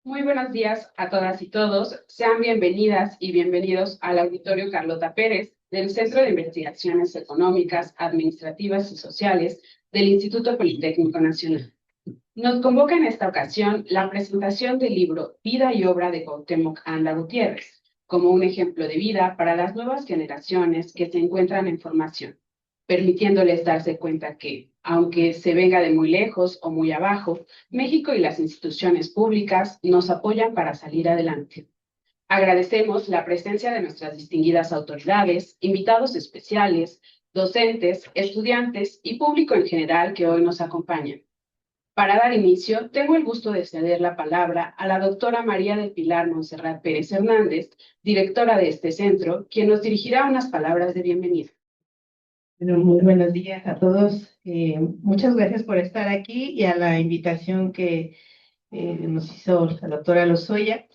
Muy buenos días a todas y todos. Sean bienvenidas y bienvenidos al Auditorio Carlota Pérez del Centro de Investigaciones Económicas, Administrativas y Sociales del Instituto Politécnico Nacional. Nos convoca en esta ocasión la presentación del libro Vida y obra de Cuauhtémoc Anda Gutiérrez, como un ejemplo de vida para las nuevas generaciones que se encuentran en formación, permitiéndoles darse cuenta que, aunque se venga de muy lejos o muy abajo, México y las instituciones públicas nos apoyan para salir adelante. Agradecemos la presencia de nuestras distinguidas autoridades, invitados especiales, docentes, estudiantes y público en general que hoy nos acompañan. Para dar inicio, tengo el gusto de ceder la palabra a la doctora María del Pilar Montserrat Pérez Hernández, directora de este centro, quien nos dirigirá unas palabras de bienvenida. Bueno, muy buenos días a todos. Muchas gracias por estar aquí y a la invitación que nos hizo la doctora Lozoya.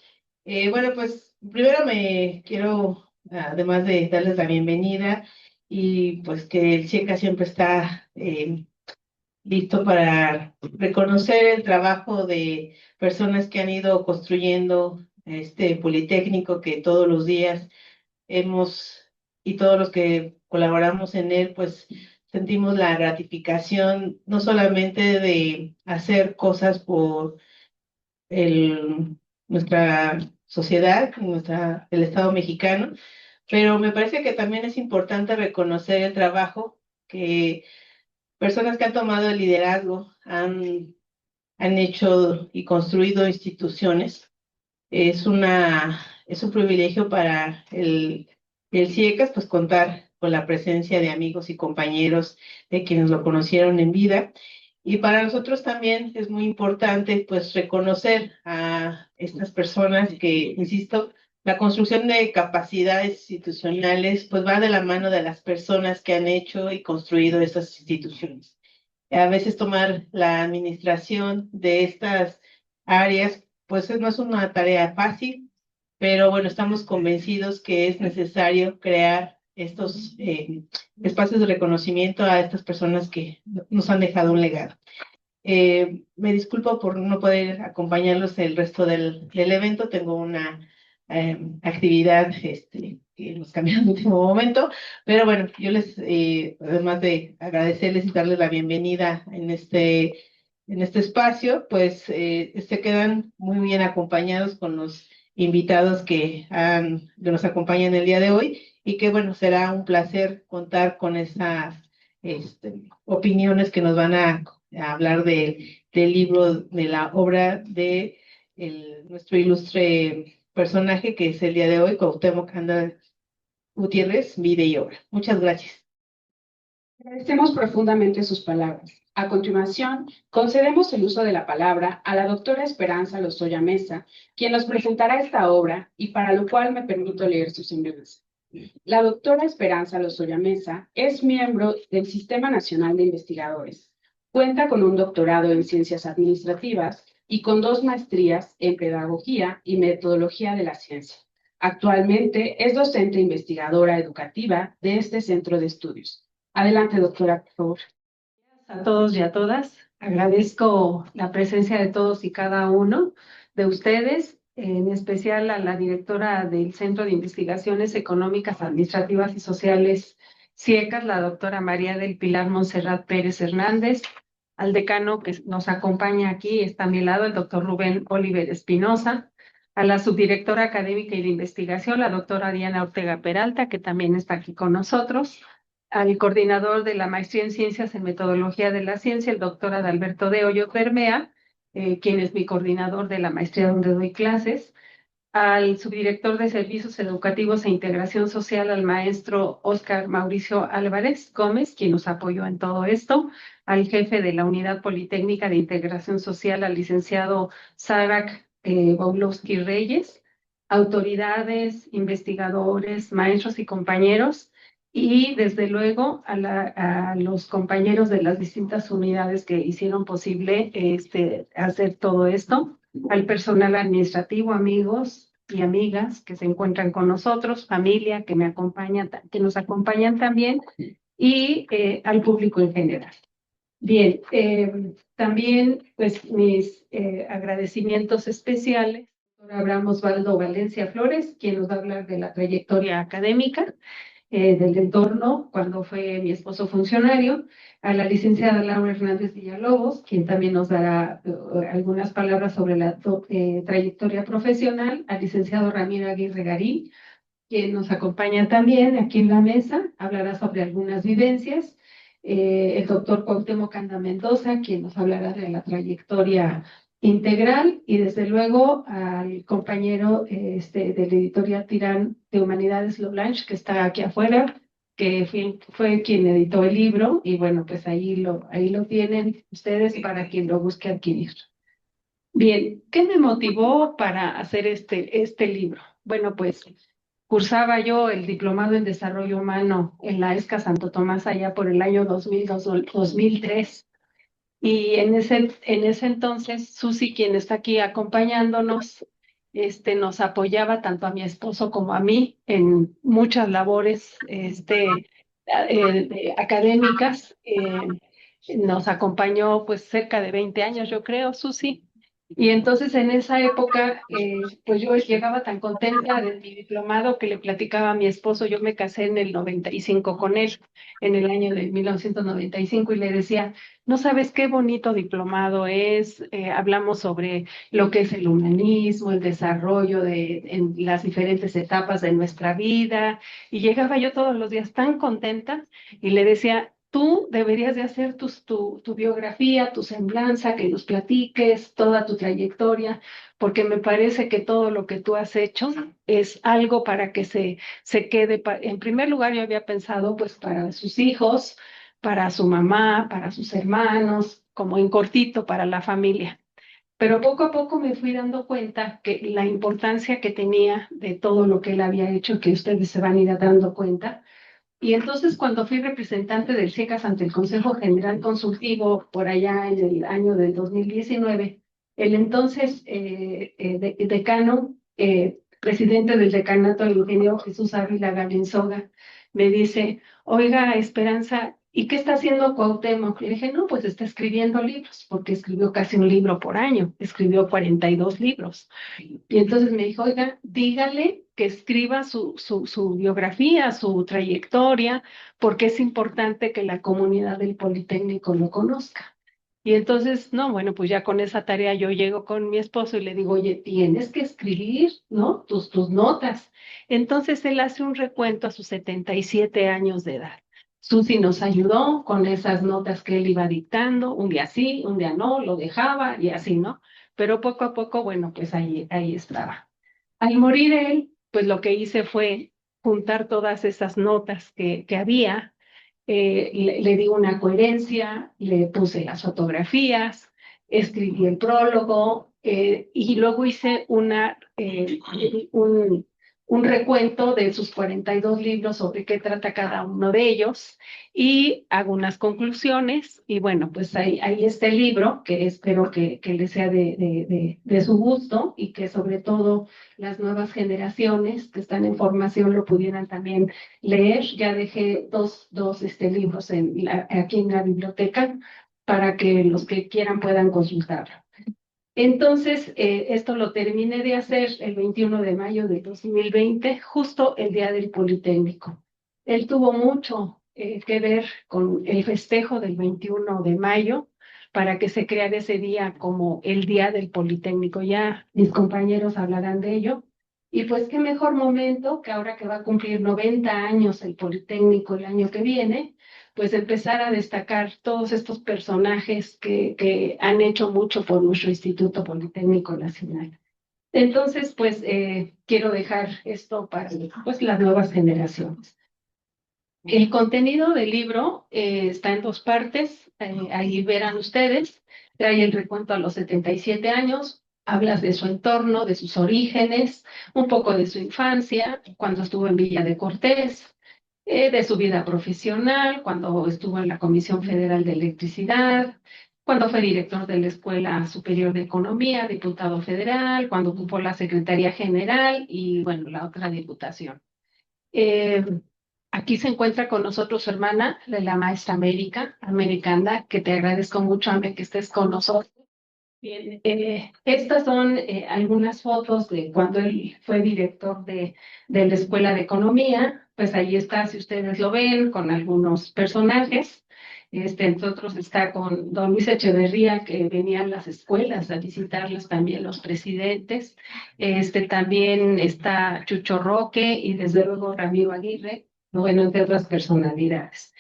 Bueno, pues primero me quiero, además de darles la bienvenida y pues que el CIECA siempre está listo para reconocer el trabajo de personas que han ido construyendo este Politécnico que todos los días y todos los que colaboramos en él, pues sentimos la gratificación no solamente de hacer cosas por nuestra sociedad, el Estado mexicano, pero me parece que también es importante reconocer el trabajo que personas que han tomado el liderazgo han hecho y construido instituciones. Es un privilegio para el CIECAS, pues contar con la presencia de amigos y compañeros de quienes lo conocieron en vida. Y para nosotros también es muy importante, pues, reconocer a estas personas que, insisto, la construcción de capacidades institucionales, pues, va de la mano de las personas que han hecho y construido esas instituciones. A veces tomar la administración de estas áreas, pues no es una tarea fácil, pero bueno, estamos convencidos que es necesario crear estos espacios de reconocimiento a estas personas que nos han dejado un legado. Me disculpo por no poder acompañarlos el resto del evento. Tengo una actividad que nos cambió en el último momento, pero bueno, yo además de agradecerles y darles la bienvenida en este espacio, pues se quedan muy bien acompañados con los invitados que nos acompañan el día de hoy y que bueno, será un placer contar con esas opiniones que nos van a hablar del libro, de la obra de nuestro ilustre personaje que es el día de hoy, Cuauhtémoc Anda Gutiérrez, vida y obra. Muchas gracias. Agradecemos profundamente sus palabras. A continuación, concedemos el uso de la palabra a la doctora Esperanza Lozoya Mesa, quien nos presentará esta obra y para lo cual me permito leer su semblanza. La doctora Esperanza Lozoya Mesa es miembro del Sistema Nacional de Investigadores. Cuenta con un doctorado en Ciencias Administrativas y con 2 maestrías en Pedagogía y Metodología de la Ciencia. Actualmente es docente investigadora educativa de este centro de estudios. Adelante, doctora, por favor. A todos y a todas. Agradezco la presencia de todos y cada uno de ustedes, en especial a la directora del Centro de Investigaciones Económicas, Administrativas y Sociales, CIECAS, la doctora María del Pilar Montserrat Pérez Hernández, al decano que nos acompaña aquí, está a mi lado, el doctor Rubén Oliver Espinosa, a la subdirectora académica y de investigación, la doctora Diana Ortega Peralta, que también está aquí con nosotros, al coordinador de la maestría en Ciencias en Metodología de la Ciencia, el doctor Adalberto de Hoyos Bermea, quien es mi coordinador de la maestría donde doy clases, al subdirector de Servicios Educativos e Integración Social, al maestro Óscar Mauricio Álvarez Gómez, quien nos apoyó en todo esto, al jefe de la Unidad Politécnica de Integración Social, al licenciado Sarak Baulowski Reyes, autoridades, investigadores, maestros y compañeros. y desde luego a los compañeros de las distintas unidades que hicieron posible hacer todo esto, al personal administrativo, amigos y amigas que se encuentran con nosotros, familia que me acompaña, que nos acompañan también, y al público en general. Bien, también pues mis agradecimientos especiales a Abraham Osvaldo Valencia Flores, quien nos va a hablar de la trayectoria académica del entorno cuando fue mi esposo funcionario, a la licenciada Laura Hernández Villalobos, quien también nos dará algunas palabras sobre la trayectoria profesional, al licenciado Ramiro Aguirre Garín, quien nos acompaña también aquí en la mesa, hablará sobre algunas vivencias, el doctor Cuauhtémoc Canda Mendoza, quien nos hablará de la trayectoria integral, y desde luego al compañero de la editorial Tirán de Humanidades Leblanc, que está aquí afuera, que fue quien editó el libro, y bueno, pues ahí lo tienen ustedes para quien lo busque adquirir. Bien, ¿qué me motivó para hacer este libro? Bueno, pues cursaba yo el diplomado en desarrollo humano en la ESCA Santo Tomás allá por el año 2003. Y en ese entonces, Susi, quien está aquí acompañándonos, nos apoyaba tanto a mi esposo como a mí en muchas labores académicas. Nos acompañó pues cerca de 20 años, yo creo, Susi. Y entonces en esa época, pues yo llegaba tan contenta de mi diplomado que le platicaba a mi esposo. Yo me casé en el 95 con él, en el año de 1995, y le decía, no sabes qué bonito diplomado es. Hablamos sobre lo que es el humanismo, el desarrollo en las diferentes etapas de nuestra vida, y llegaba yo todos los días tan contenta y le decía, tú deberías de hacer tu biografía, tu semblanza, que nos platiques toda tu trayectoria, porque me parece que todo lo que tú has hecho es algo para que se quede. En primer lugar, yo había pensado pues para sus hijos, para su mamá, para sus hermanos, como en cortito para la familia. Pero poco a poco me fui dando cuenta que la importancia que tenía de todo lo que él había hecho, que ustedes se van a ir dando cuenta. Y entonces cuando fui representante del CIECAS ante el Consejo General Consultivo por allá en el año del 2019, el entonces decano, presidente del decanato, el ingeniero Jesús Ávila Galinzoga, me dice, oiga, Esperanza, ¿y qué está haciendo Cuauhtémoc? Le dije, no, pues está escribiendo libros, porque escribió casi un libro por año, escribió 42 libros. Y entonces me dijo, oiga, dígale que escriba su biografía, su trayectoria, porque es importante que la comunidad del Politécnico lo conozca. Y entonces, no, bueno, pues ya con esa tarea yo llego con mi esposo y le digo, oye, tienes que escribir, ¿no? Tus notas. Entonces él hace un recuento a sus 77 años de edad. Susi nos ayudó con esas notas que él iba dictando, un día sí, un día no, lo dejaba y así, ¿no? Pero poco a poco, bueno, pues ahí estaba. Al morir él, pues lo que hice fue juntar todas esas notas que había, le di una coherencia, le puse las fotografías, escribí el prólogo, y luego hice un recuento de sus 42 libros sobre qué trata cada uno de ellos, y hago unas conclusiones. Y bueno, pues ahí está el libro, que espero que le sea de su gusto, y que sobre todo las nuevas generaciones que están en formación lo pudieran también leer. Ya dejé dos libros aquí en la biblioteca para que los que quieran puedan consultarlo. Entonces, esto lo terminé de hacer el 21 de mayo de 2020, justo el día del Politécnico. Él tuvo mucho que ver con el festejo del 21 de mayo para que se creara ese día como el Día del Politécnico. Ya mis compañeros hablarán de ello. Y pues qué mejor momento que ahora que va a cumplir 90 años el Politécnico el año que viene, pues empezar a destacar todos estos personajes que han hecho mucho por nuestro Instituto Politécnico Nacional. Entonces, pues quiero dejar esto para pues, las nuevas generaciones. El contenido del libro está en dos partes. Ahí verán ustedes. Trae el recuento a los 77 años, hablas de su entorno, de sus orígenes, un poco de su infancia, cuando estuvo en Villa de Cortés, de su vida profesional, cuando estuvo en la Comisión Federal de Electricidad, cuando fue director de la Escuela Superior de Economía, diputado federal, cuando ocupó la Secretaría General y, bueno, la otra diputación. Eh, Aquí se encuentra con nosotros su hermana, la maestra Americana, que te agradezco mucho, Ame, que estés con nosotros. Bien, estas son algunas fotos de cuando él fue director de la Escuela de Economía. Pues ahí está, si ustedes lo ven, con algunos personajes. Entre otros está con don Luis Echeverría, que venía a las escuelas a visitarlas también los presidentes. También está Chucho Roque y desde luego Ramiro Aguirre, bueno, entre otras personalidades.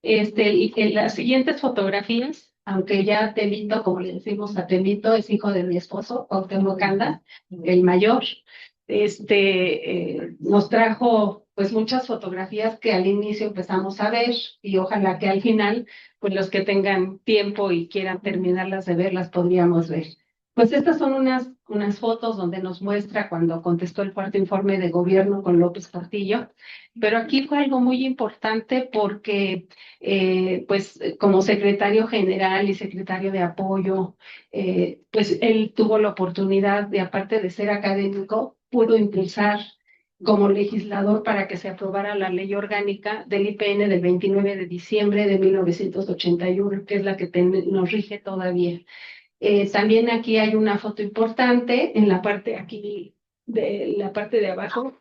Y en las siguientes fotografías, aunque ya Temito, como le decimos a Temito, es hijo de mi esposo, Cuauhtémoc Canda, el mayor, nos trajo pues muchas fotografías que al inicio empezamos a ver y ojalá que al final, pues los que tengan tiempo y quieran terminarlas de ver, las podríamos ver. Pues estas son unas fotos donde nos muestra cuando contestó el cuarto informe de gobierno con López Portillo, pero aquí fue algo muy importante porque pues como secretario general y secretario de apoyo, pues él tuvo la oportunidad de, aparte de ser académico, pudo impulsar como legislador para que se aprobara la ley orgánica del IPN del 29 de diciembre de 1981, que es la que nos rige todavía. También aquí hay una foto importante en la parte aquí de la parte de abajo.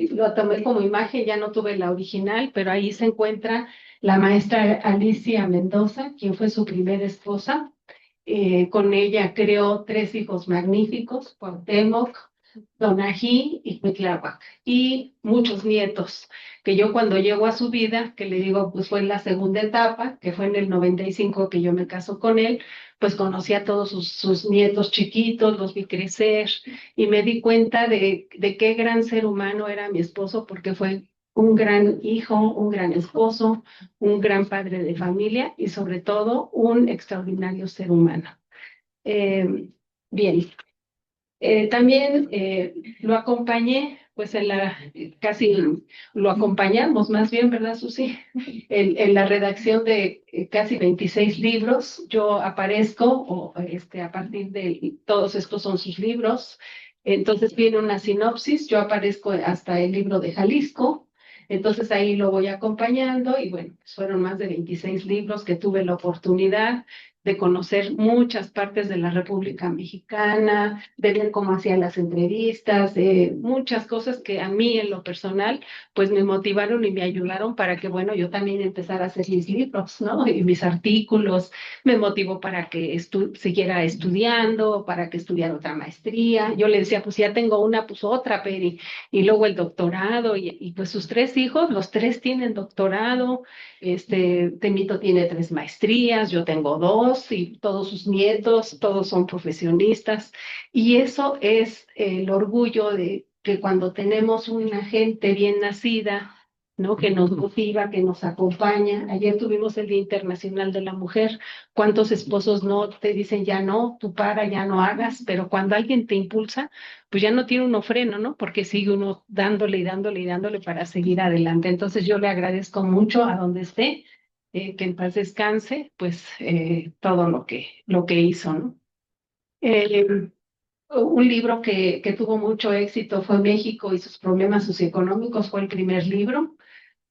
Lo tomé como imagen, ya no tuve la original, pero ahí se encuentra la maestra Alicia Mendoza, quien fue su primera esposa. Con ella creó 3 hijos magníficos, Cuauhtémoc, Donají y Cuitláhuac, y muchos nietos, que yo cuando llego a su vida, que le digo, pues fue en la segunda etapa, que fue en el 95 que yo me caso con él, pues conocí a todos sus nietos chiquitos, los vi crecer, y me di cuenta de qué gran ser humano era mi esposo, porque fue un gran hijo, un gran esposo, un gran padre de familia y sobre todo un extraordinario ser humano. Eh, Bien, también lo acompañé, pues casi lo acompañamos más bien, ¿verdad, Susi? En la redacción de casi 26 libros. Yo aparezco a partir de todos estos son sus libros. Entonces viene una sinopsis, yo aparezco hasta el libro de Jalisco. Entonces ahí lo voy acompañando y bueno, pues fueron más de 26 libros que tuve la oportunidad de conocer muchas partes de la República Mexicana, de ver cómo hacían las entrevistas, de muchas cosas que a mí en lo personal, pues me motivaron y me ayudaron para que, bueno, yo también empezara a hacer mis libros, ¿no? Y mis artículos, me motivó para que siguiera estudiando, para que estudiara otra maestría. Yo le decía, pues ya tengo una, pues otra, Peri, y luego el doctorado, y pues sus 3 hijos, los 3 tienen doctorado. Temito tiene 3 maestrías, yo tengo 2 y todos sus nietos, todos son profesionistas. Y eso es el orgullo de que cuando tenemos una gente bien nacida, ¿no? Que nos motiva, que nos acompaña. Ayer tuvimos el Día Internacional de la Mujer. ¿Cuántos esposos no te dicen ya no, tú para, ya no hagas? Pero cuando alguien te impulsa, pues ya no tiene uno freno, ¿no? Porque sigue uno dándole y dándole y dándole para seguir adelante. Entonces yo le agradezco mucho a donde esté, que en paz descanse, pues todo lo que hizo, ¿no? Eh, un libro que tuvo mucho éxito fue México y sus problemas socioeconómicos, fue el primer libro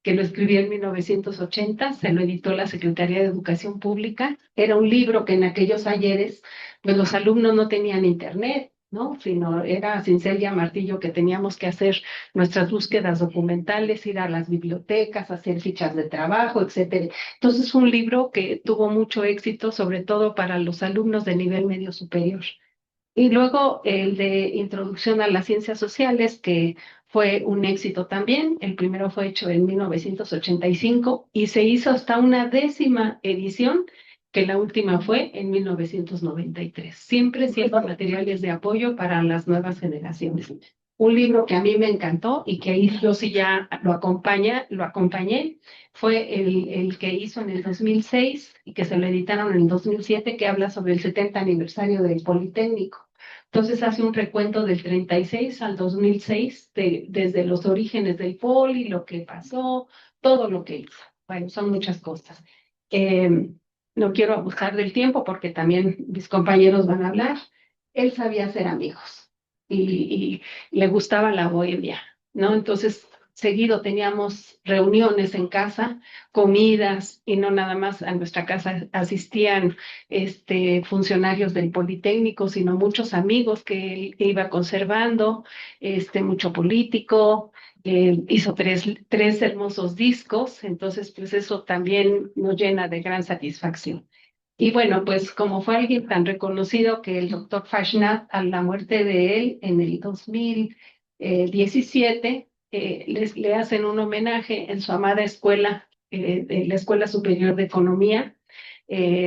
que lo escribí en 1980, se lo editó la Secretaría de Educación Pública. Era un libro que en aquellos ayeres, pues los alumnos no tenían internet, ¿no? Sino era cincel y a martillo que teníamos que hacer nuestras búsquedas documentales, ir a las bibliotecas, hacer fichas de trabajo, etcétera. Entonces fue un libro que tuvo mucho éxito, sobre todo para los alumnos de nivel medio superior. Y luego el de Introducción a las Ciencias Sociales, que fue un éxito también. El primero fue hecho en 1985 y se hizo hasta una 10ª edición, que la última fue en 1993. Siempre siendo materiales de apoyo para las nuevas generaciones. Un libro que a mí me encantó y que ahí yo sí ya lo acompañé, fue el que hizo en el 2006 y que se lo editaron en el 2007, que habla sobre el 70 aniversario del Politécnico. Entonces hace un recuento del 36 al 2006, desde los orígenes del poli, lo que pasó, todo lo que hizo. Bueno, son muchas cosas. No quiero abusar del tiempo porque también mis compañeros van a hablar. Él sabía hacer amigos y le gustaba la bohemia, ¿no? Entonces, seguido teníamos reuniones en casa, comidas, y no nada más a nuestra casa asistían funcionarios del Politécnico, sino muchos amigos que él iba conservando, mucho político, hizo tres hermosos discos, entonces pues eso también nos llena de gran satisfacción. Y bueno, pues como fue alguien tan reconocido que el doctor Fashnat, a la muerte de él en el 2017, le hacen un homenaje en su amada escuela, de la Escuela Superior de Economía,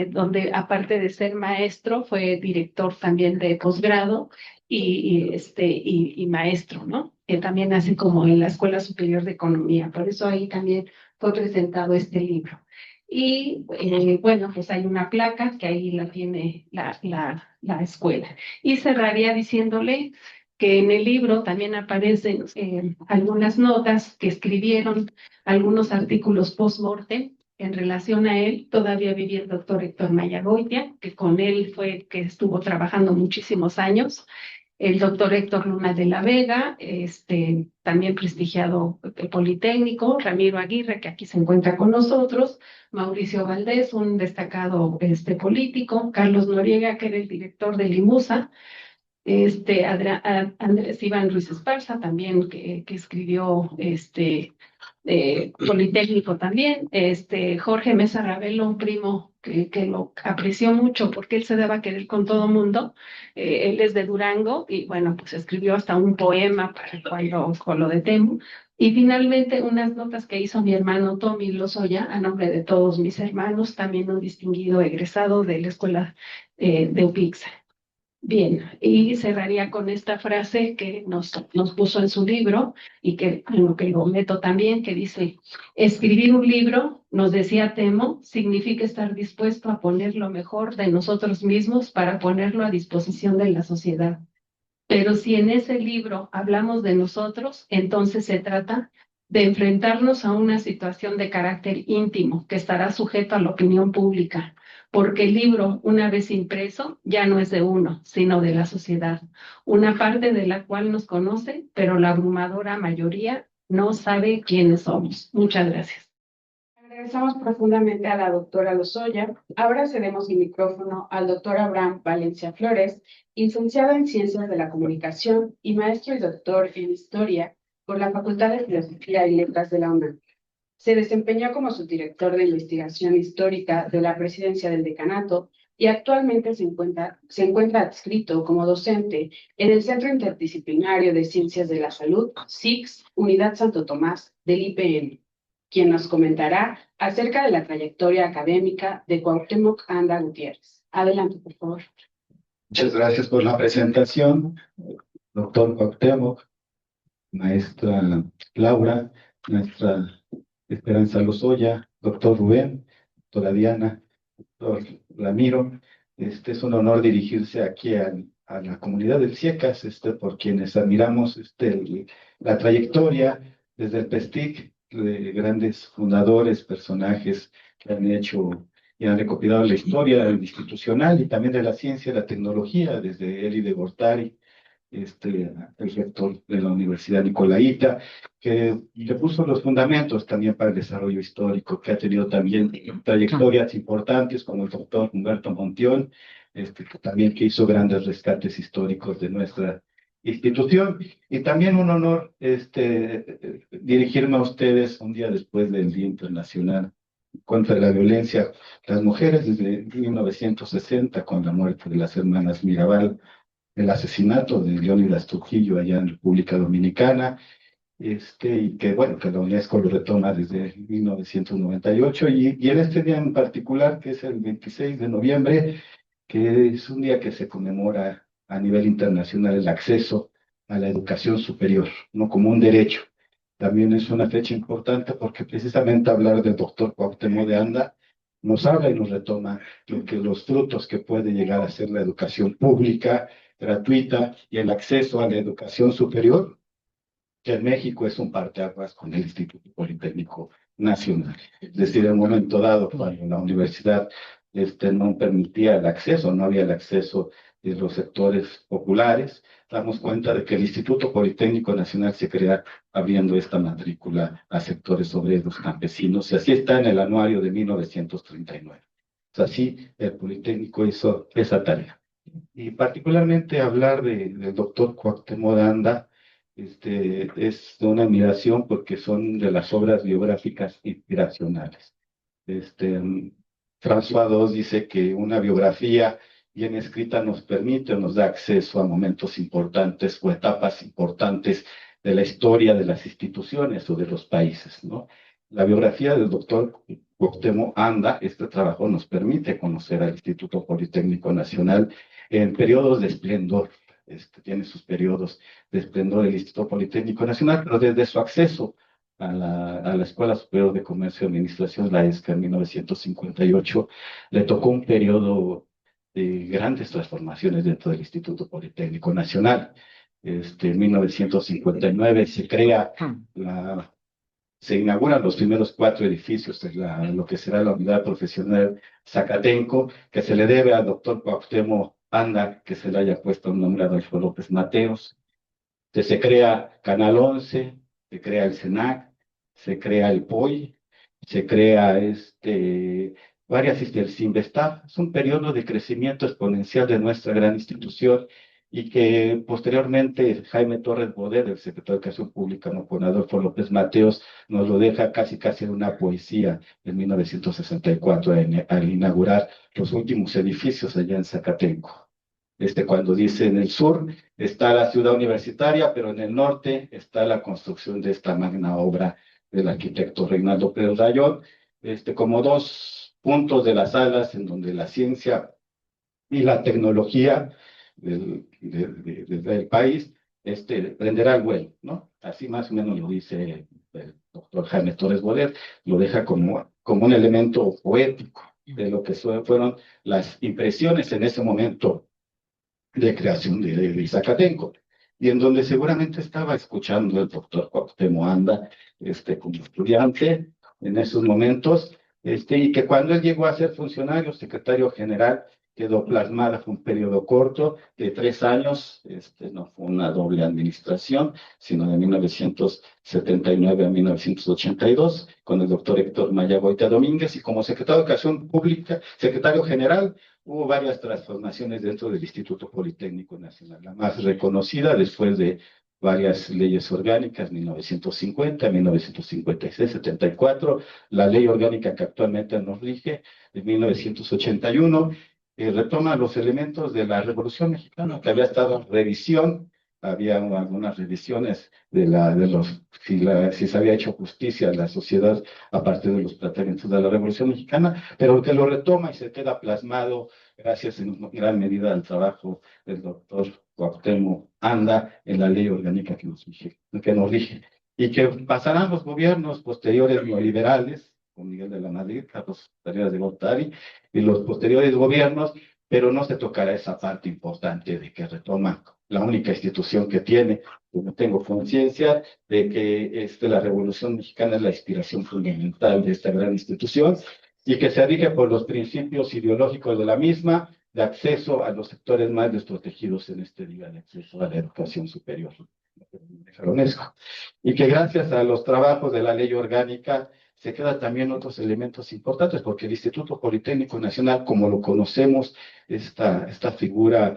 donde aparte de ser maestro, fue director también de posgrado y maestro, ¿no? También así como en la Escuela Superior de Economía. Por eso ahí también fue presentado este libro. Y bueno, pues hay una placa que ahí la tiene la escuela. Y cerraría diciéndole que en el libro también aparecen algunas notas que escribieron, algunos artículos post-mortem en relación a él. Todavía vivía el doctor Héctor Mayagoitia, que con él fue que estuvo trabajando muchísimos años. El doctor Héctor Luna de la Vega, también prestigiado Politécnico, Ramiro Aguirre, que aquí se encuentra con nosotros, Mauricio Valdés, un destacado político, Carlos Noriega, que era el director de Limusa, Andrés Iván Ruiz Esparza también, que escribió Politécnico también, Jorge Mesa Ravelo, un primo que lo apreció mucho porque él se daba a querer con todo mundo. Él es de Durango y bueno, pues escribió hasta un poema para cuando de Temu. Y finalmente unas notas que hizo mi hermano Tommy Lozoya a nombre de todos mis hermanos, también un distinguido egresado de la escuela de UPIXA. Bien, y cerraría con esta frase que nos puso en su libro y que en lo que lo meto también, que dice: escribir un libro, nos decía Temo, significa estar dispuesto a poner lo mejor de nosotros mismos para ponerlo a disposición de la sociedad. Pero si en ese libro hablamos de nosotros, entonces se trata de enfrentarnos a una situación de carácter íntimo que estará sujeto a la opinión pública, porque el libro, una vez impreso, ya no es de uno, sino de la sociedad, una parte de la cual nos conoce, pero la abrumadora mayoría no sabe quiénes somos. Muchas gracias. Agradecemos profundamente a la doctora Lozoya. Ahora cedemos el micrófono al doctor Abraham Valencia Flores, licenciado en Ciencias de la Comunicación y maestro y doctor en Historia por la Facultad de Filosofía y Letras de la UNAM. Se desempeñó como subdirector de investigación histórica de la Presidencia del Decanato y actualmente se encuentra adscrito como docente en el Centro Interdisciplinario de Ciencias de la Salud, CICS, Unidad Santo Tomás, del IPN, quien nos comentará acerca de la trayectoria académica de Cuauhtémoc Anda Gutiérrez. Adelante, por favor. Muchas gracias por la presentación, doctor Cuauhtémoc, maestra Laura, maestra Esperanza Lozoya, doctor Rubén, doctora Diana, doctor Ramiro. Es un honor dirigirse aquí a la comunidad del CIECAS, por quienes admiramos la trayectoria desde el PESTIC, de grandes fundadores, personajes que han hecho y han recopilado la historia institucional y también de la ciencia y la tecnología, desde Eli de Gortari, el rector de la Universidad Nicolaita, que puso los fundamentos también para el desarrollo histórico, que ha tenido también trayectorias importantes como el doctor Humberto Montión, también que hizo grandes rescates históricos de nuestra institución. Y también un honor dirigirme a ustedes un día después del Día Internacional contra la Violencia las Mujeres, desde 1960, con la muerte de las hermanas Mirabal, el asesinato de Leónidas Trujillo allá en República Dominicana, y que bueno, que la UNESCO lo retoma desde 1998, y en este día en particular, que es el 26 de noviembre, que es un día que se conmemora a nivel internacional el acceso a la educación superior, no como un derecho. También es una fecha importante porque precisamente hablar del doctor Cuauhtémoc de Anda nos habla y nos retoma los frutos que puede llegar a ser la educación pública gratuita y el acceso a la educación superior, que en México es un parteaguas con el Instituto Politécnico Nacional. Es decir, en un momento dado, cuando la universidad no permitía el acceso, no había el acceso de los sectores populares, damos cuenta de que el Instituto Politécnico Nacional se crea abriendo esta matrícula a sectores obreros campesinos, y así está en el anuario de 1939. O sea, así el Politécnico hizo esa tarea. Y particularmente hablar del doctor Cuauhtémoc Anda, es una admiración porque son de las obras biográficas inspiracionales. François II dice que una biografía bien escrita nos permite o nos da acceso a momentos importantes o etapas importantes de la historia de las instituciones o de los países, ¿no? La biografía del doctor Cuauhtémoc Anda, este trabajo nos permite conocer al Instituto Politécnico Nacional en periodos de esplendor. Tiene sus periodos de esplendor del Instituto Politécnico Nacional, pero desde su acceso a la Escuela Superior de Comercio y Administración, la ESCA, en 1958, le tocó un periodo de grandes transformaciones dentro del Instituto Politécnico Nacional. En 1959 se inauguran los primeros 4 edificios de lo que será la unidad profesional Zacatenco, que se le debe al doctor Cuauhtémoc Anda, que se le haya puesto un nombre a Adolfo López Mateos. Se crea Canal 11, se crea el SENAC, se crea el POI, se crea varias Sinvestap. Es un periodo de crecimiento exponencial de nuestra gran institución, y que posteriormente Jaime Torres Bodet, el secretario de Educación Pública, ¿no?, con Adolfo López Mateos, nos lo deja casi en una poesía en 1964 al inaugurar los últimos edificios allá en Zacatenco. Cuando dice: en el sur está la ciudad universitaria, pero en el norte está la construcción de esta magna obra del arquitecto Reinaldo Pérez Rayón, como 2 puntos de las alas en donde la ciencia y la tecnología del país prenderá el vuelo, ¿no? Así más o menos lo dice el doctor Jaime Torres Bodet, lo deja como un elemento poético de lo que fueron las impresiones en ese momento de creación de Zacatenco, y en donde seguramente estaba escuchando el doctor Cuauhtémoc Anda, como estudiante en esos momentos, y que cuando él llegó a ser funcionario, secretario general, quedó plasmada. Fue un periodo corto de 3 años, no fue una doble administración, sino de 1979 a 1982, con el doctor Héctor Maya Goitia Domínguez, y como secretario de Educación Pública, secretario general, hubo varias transformaciones dentro del Instituto Politécnico Nacional. La más reconocida, después de varias leyes orgánicas, 1950, 1956, 74, la ley orgánica que actualmente nos rige, de 1981, retoma los elementos de la Revolución Mexicana, que había estado en revisión. Había algunas revisiones si se había hecho justicia a la sociedad a partir de los planteamientos de la Revolución Mexicana, pero que lo retoma y se queda plasmado gracias en gran medida al trabajo del doctor Cuauhtémoc Anda en la ley orgánica que nos rige, y que pasarán los gobiernos posteriores neoliberales, con Miguel de la Madrid, Carlos Salinas de Gortari, y los posteriores gobiernos, pero no se tocará esa parte importante de que retoma la única institución que tiene. Yo tengo conciencia de que la Revolución Mexicana es la inspiración fundamental de esta gran institución, y que se rige por los principios ideológicos de la misma, de acceso a los sectores más desprotegidos en este día, de acceso a la educación superior, la UNESCO. Y que gracias a los trabajos de la ley orgánica se quedan también otros elementos importantes, porque el Instituto Politécnico Nacional, como lo conocemos, esta figura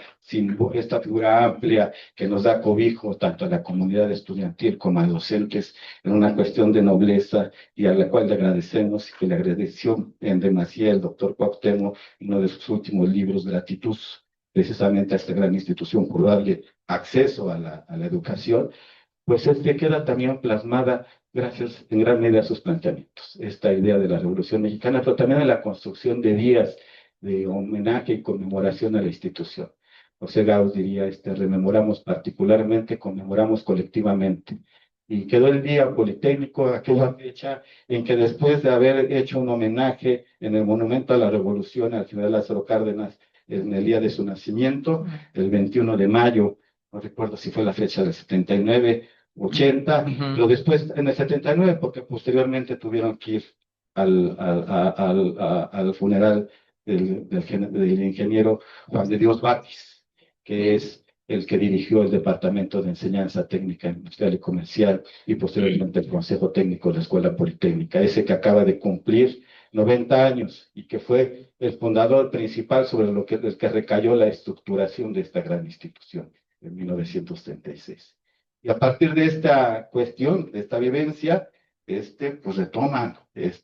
amplia que nos da cobijo tanto a la comunidad estudiantil como a los docentes, en una cuestión de nobleza, y a la cual le agradecemos, y que le agradeció en demasía el doctor Cuauhtémoc en uno de sus últimos libros, Gratitud, precisamente a esta gran institución por darle acceso a la educación. Pues queda también plasmada gracias en gran medida a sus planteamientos, esta idea de la Revolución Mexicana, pero también a la construcción de días de homenaje y conmemoración a la institución. José Gauss diría, rememoramos particularmente, conmemoramos colectivamente. Y quedó el Día Politécnico, aquella fecha en que, después de haber hecho un homenaje en el Monumento a la Revolución al general Lázaro Cárdenas, en el día de su nacimiento, el 21 de mayo, no recuerdo si fue la fecha del 79, 80, pero después en el 79, porque posteriormente tuvieron que ir al funeral del ingeniero Juan de Dios Batis, que es el que dirigió el Departamento de Enseñanza Técnica Industrial y Comercial y posteriormente el Consejo Técnico de la Escuela Politécnica, ese que acaba de cumplir 90 años y que fue el fundador principal sobre el que recayó la estructuración de esta gran institución en 1936. Y a partir de esta cuestión, de esta vivencia, pues retoman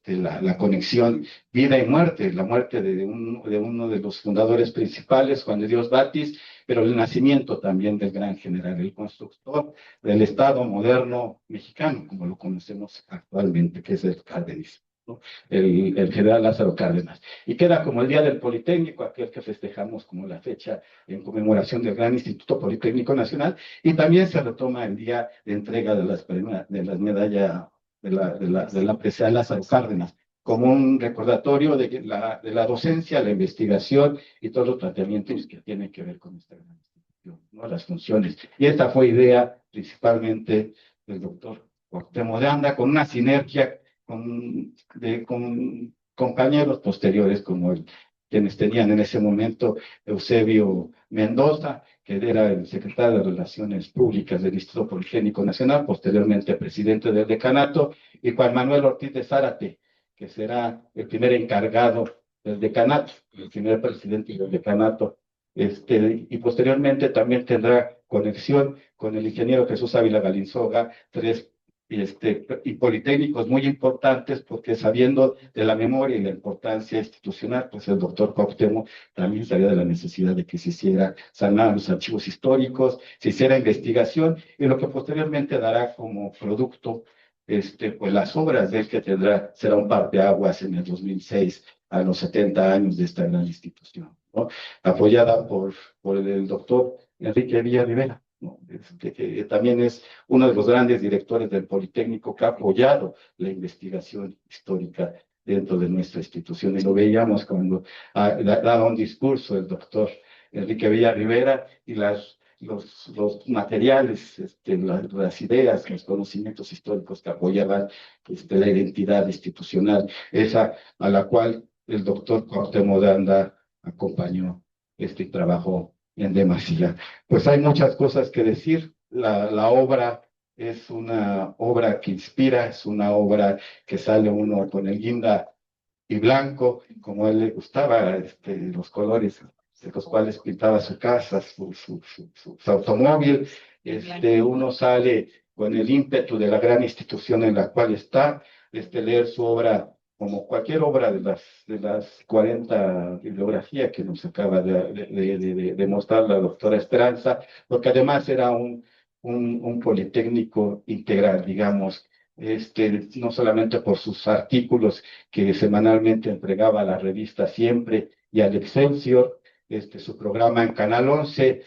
la conexión vida y muerte, la muerte de uno de los fundadores principales, Juan de Dios Batis, pero el nacimiento también del gran general, el constructor del Estado moderno mexicano, como lo conocemos actualmente, que es el cardenista, ¿no? El general Lázaro Cárdenas. Y queda como el Día del Politécnico, aquel que festejamos como la fecha en conmemoración del Gran Instituto Politécnico Nacional, y también se retoma el día de entrega de las medallas de la presea Lázaro Cárdenas, como un recordatorio de la docencia, la investigación y todos los tratamientos que tienen que ver con esta gran institución, ¿no? Las funciones. Y esta fue idea principalmente del doctor Cuauhtémoc de Anda, con una sinergia con compañeros posteriores como quienes tenían en ese momento Eusebio Mendoza, que era el secretario de Relaciones Públicas del Instituto Politécnico Nacional, posteriormente presidente del decanato, y Juan Manuel Ortiz de Zárate, que será el primer encargado del decanato, el primer presidente del decanato, y posteriormente también tendrá conexión con el ingeniero Jesús Ávila Galinzoga, y politécnicos muy importantes, porque sabiendo de la memoria y la importancia institucional, pues el doctor Cuauhtémoc también sabía de la necesidad de que se hiciera sanar los archivos históricos, se hiciera investigación, y lo que posteriormente dará como producto pues las obras de él que será un parteaguas en el 2006, a los 70 años de esta gran institución, ¿no? Apoyada por el doctor Enrique Villa Rivera, ¿no? Que también es uno de los grandes directores del Politécnico que ha apoyado la investigación histórica dentro de nuestra institución. Y lo veíamos cuando daba un discurso el doctor Enrique Villa Rivera y los materiales, las ideas, los conocimientos históricos que apoyaban la identidad institucional, esa a la cual el doctor Cuauhtémoc de Anda acompañó este trabajo en demasía. Pues hay muchas cosas que decir. La obra es una obra que inspira, es una obra que sale uno con el guinda y blanco, como a él le gustaba, los colores de los cuales pintaba su casa, su automóvil. Uno sale con el ímpetu de la gran institución en la cual está, leer su obra como cualquier obra de las 40 bibliografías que nos acaba de mostrar la doctora Esperanza, porque además era un politécnico integral, digamos, no solamente por sus artículos que semanalmente entregaba a la revista Siempre y al Excelsior, su programa en Canal 11,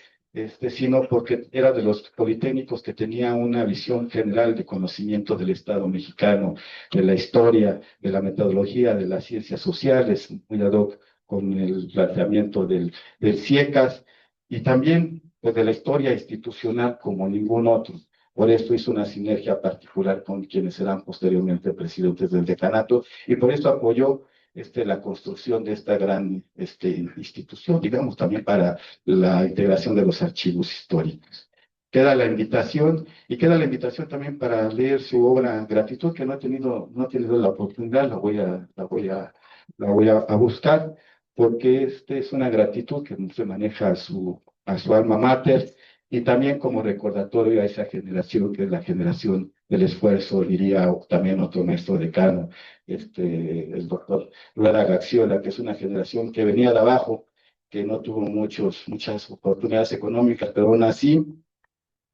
sino porque era de los politécnicos que tenía una visión general de conocimiento del Estado mexicano, de la historia, de la metodología, de las ciencias sociales, muy ad hoc con el planteamiento del CIECAS, y también pues, de la historia institucional como ningún otro. Por esto hizo una sinergia particular con quienes serán posteriormente presidentes del decanato, y por eso apoyó la construcción de esta gran institución, digamos, también para la integración de los archivos históricos. Queda la invitación, y queda la invitación también para leer su obra Gratitud, que no he tenido la oportunidad, la voy a buscar, porque es una gratitud que se maneja a su alma mater, y también como recordatorio a esa generación, que es la generación del esfuerzo, diría también otro maestro decano, el doctor Rueda Gaxiola, que es una generación que venía de abajo, que no tuvo muchas oportunidades económicas, pero aún así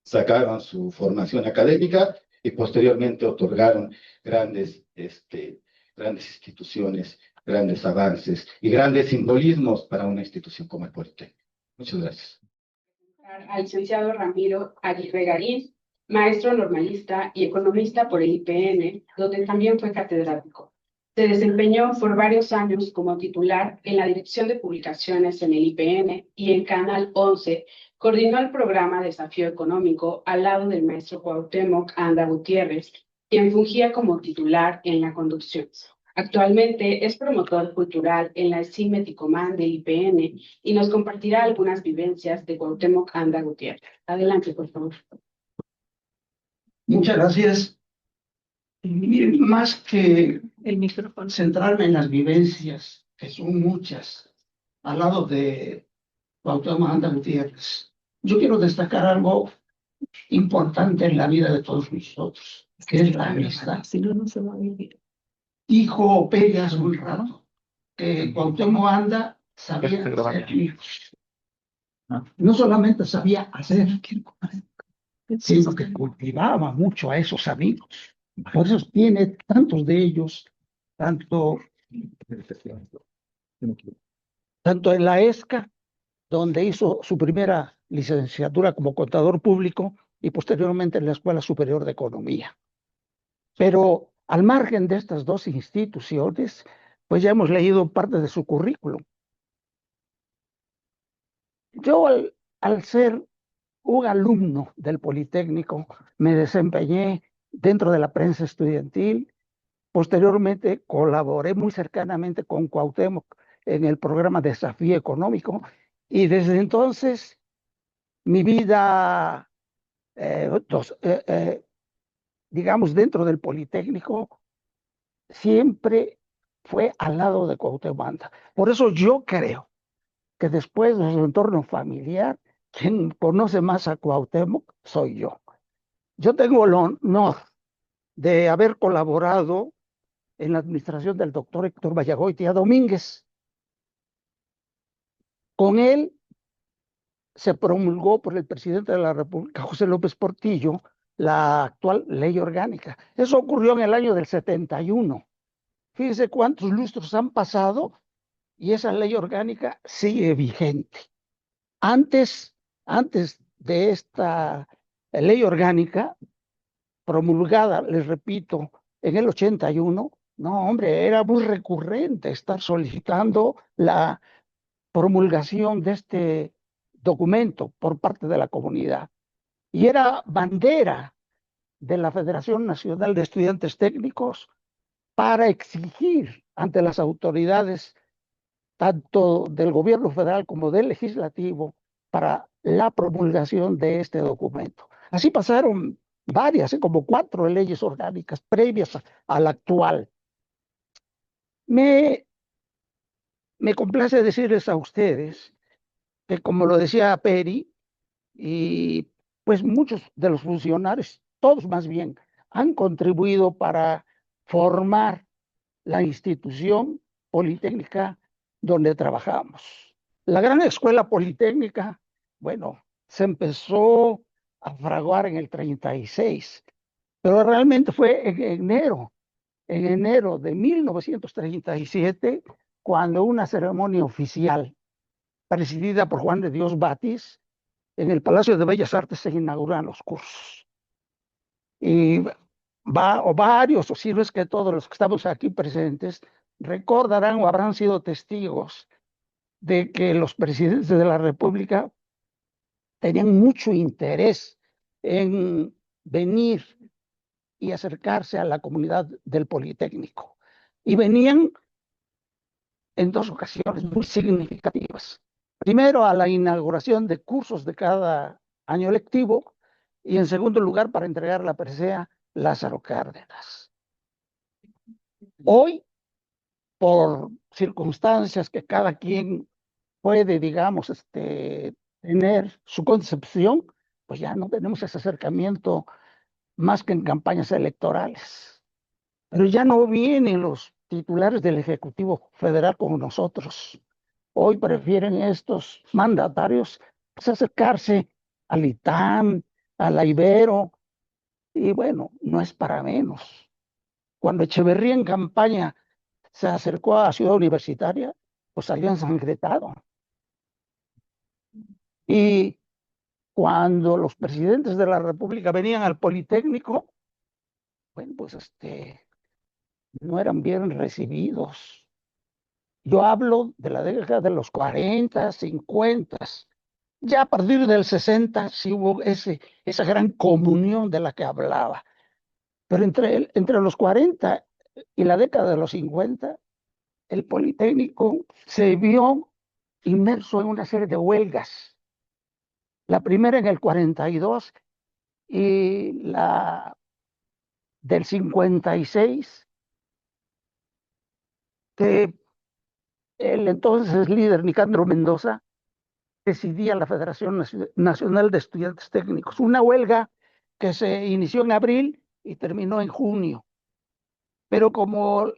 sacaron su formación académica y posteriormente otorgaron grandes instituciones, grandes avances y grandes simbolismos para una institución como el Politécnico. Muchas gracias. Al licenciado Ramiro Aguirre Garín, maestro normalista y economista por el IPN, donde también fue catedrático. Se desempeñó por varios años como titular en la Dirección de Publicaciones en el IPN y en Canal 11. Coordinó el programa Desafío Económico al lado del maestro Cuauhtémoc Anda Gutiérrez, quien fungía como titular en la conducción. Actualmente es promotor cultural en la CIME Ticomán del IPN y nos compartirá algunas vivencias de Cuauhtémoc Anda Gutiérrez. Adelante, por favor. Muchas gracias. Miren, más que El micrófono. centrarme en las vivencias, que son muchas, al lado de Cuauhtémoc Anda Gutiérrez, yo quiero destacar algo importante en la vida de todos nosotros, que es la amistad. Si no, no se va a vivir. Dijo Pérez hace un rato que Cuauhtémoc Anda sabía hacer amigos. No solamente sabía hacer, sino que cultivaba mucho a esos amigos. Por eso tiene tantos de ellos, tanto en la ESCA, donde hizo su primera licenciatura como contador público y posteriormente en la Escuela Superior de Economía. Pero al margen de estas dos instituciones, pues ya hemos leído parte de su currículum. Yo al ser un alumno del Politécnico, me desempeñé dentro de la prensa estudiantil. Posteriormente colaboré muy cercanamente con Cuauhtémoc en el programa Desafío Económico y desde entonces mi vida, digamos, dentro del Politécnico, siempre fue al lado de Cuauhtémoc Anda. Por eso yo creo que después de su entorno familiar, quien conoce más a Cuauhtémoc soy yo. Yo tengo el honor de haber colaborado en la administración del doctor Héctor Vallagoitia Domínguez. Con él se promulgó por el presidente de la República, José López Portillo, la actual ley orgánica. Eso ocurrió en el año del 71. Fíjense cuántos lustros han pasado y esa ley orgánica sigue vigente. Antes de esta ley orgánica, promulgada, les repito, en el 81, no, hombre, era muy recurrente estar solicitando la promulgación de este documento por parte de la comunidad. Y era bandera de la Federación Nacional de Estudiantes Técnicos para exigir ante las autoridades, tanto del gobierno federal como del legislativo, para la promulgación de este documento. Así pasaron varias, como 4 leyes orgánicas previas a la actual. Me complace decirles a ustedes que, como lo decía Peri, y pues muchos de los funcionarios, todos más bien, han contribuido para formar la institución politécnica donde trabajamos. La gran escuela politécnica, bueno, se empezó a fraguar en el 36, pero realmente fue en enero de 1937, cuando una ceremonia oficial presidida por Juan de Dios Batis, en el Palacio de Bellas Artes se inauguran los cursos. Y varios, o si no es que todos los que estamos aquí presentes, recordarán o habrán sido testigos de que los presidentes de la República tenían mucho interés en venir y acercarse a la comunidad del Politécnico. Y venían en 2 ocasiones muy significativas. Primero, a la inauguración de cursos de cada año lectivo, y en segundo lugar, para entregar la presea Lázaro Cárdenas. Hoy, por circunstancias que cada quien puede, digamos, tener su concepción, pues ya no tenemos ese acercamiento más que en campañas electorales. Pero ya no vienen los titulares del Ejecutivo Federal con nosotros. Hoy prefieren estos mandatarios pues, acercarse al ITAM, a la Ibero, y bueno, no es para menos. Cuando Echeverría en campaña se acercó a Ciudad Universitaria, pues salió ensangrentado. Y cuando los presidentes de la República venían al Politécnico, bueno, pues no eran bien recibidos. Yo hablo de la década de los 40, 50. Ya a partir del 60 sí hubo esa gran comunión de la que hablaba. Pero entre los 40 y la década de los 50, el Politécnico se vio inmerso en una serie de huelgas. La primera en el 42 y la del 56, que el entonces líder Nicandro Mendoza presidía la Federación Nacional de Estudiantes Técnicos. Una huelga que se inició en abril y terminó en junio. Pero como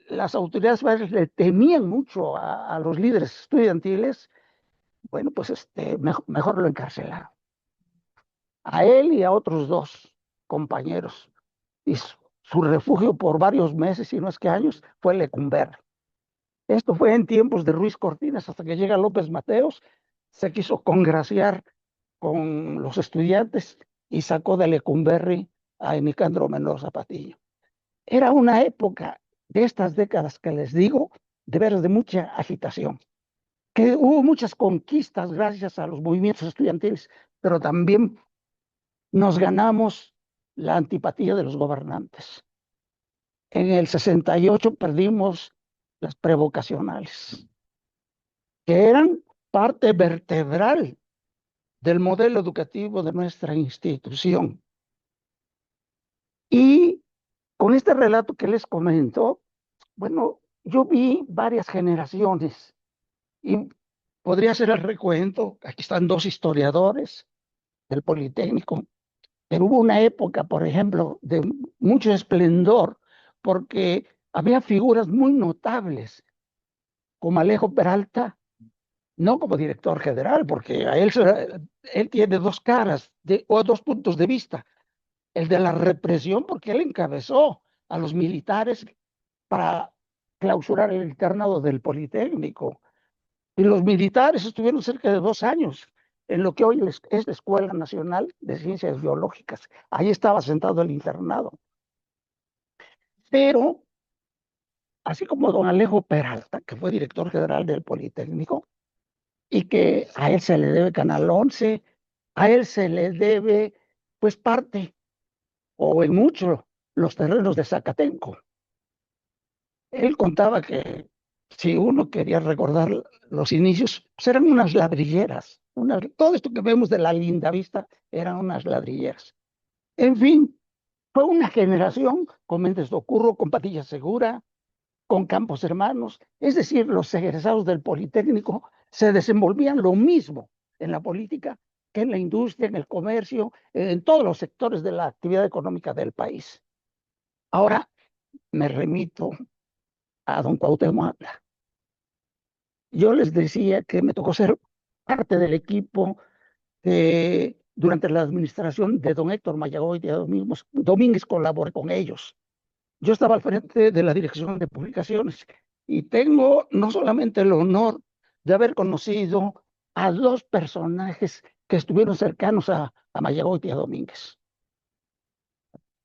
las autoridades federales le temían mucho a los líderes estudiantiles, bueno, pues mejor lo encarcelaron. A él y a otros dos compañeros. Y su refugio por varios meses, si no es que años, fue Lecumberri. Esto fue en tiempos de Ruiz Cortines, hasta que llega López Mateos, se quiso congraciar con los estudiantes y sacó de Lecumberri a Nicandro Mendoza Patiño. Era una época de estas décadas que les digo, de veras de mucha agitación, que hubo muchas conquistas gracias a los movimientos estudiantiles, pero también nos ganamos la antipatía de los gobernantes. En el 68 perdimos las prevocacionales, que eran parte vertebral del modelo educativo de nuestra institución. Y con este relato que les comento, bueno, yo vi varias generaciones y podría hacer el recuento. Aquí están dos historiadores del Politécnico, pero hubo una época, por ejemplo, de mucho esplendor, porque había figuras muy notables, como Alejo Peralta, no como director general, porque él tiene dos caras o dos puntos de vista. El de la represión, porque él encabezó a los militares para clausurar el internado del Politécnico. Y los militares estuvieron cerca de 2 años en lo que hoy es la Escuela Nacional de Ciencias Biológicas. Ahí estaba sentado el internado. Pero, así como don Alejo Peralta, que fue director general del Politécnico, y que a él se le debe Canal 11, a él se le debe, pues, parte, o en mucho, los terrenos de Zacatenco. Él contaba que si uno quería recordar los inicios, pues eran unas ladrilleras. Todo esto que vemos de la linda vista eran unas ladrilleras. En fin, fue una generación con Méndez Docurro, con Patilla Segura, con Campos Hermanos. Es decir, los egresados del Politécnico se desenvolvían lo mismo en la política que en la industria, en el comercio, en todos los sectores de la actividad económica del país. Ahora me remito a don Cuauhtémoc Anda. Yo les decía que me tocó ser parte del equipo que durante la administración de don Héctor Mayagoitia Domínguez colaboré con ellos. Yo estaba al frente de la dirección de publicaciones y tengo no solamente el honor de haber conocido a dos personajes que estuvieron cercanos a Mayagoitia Domínguez.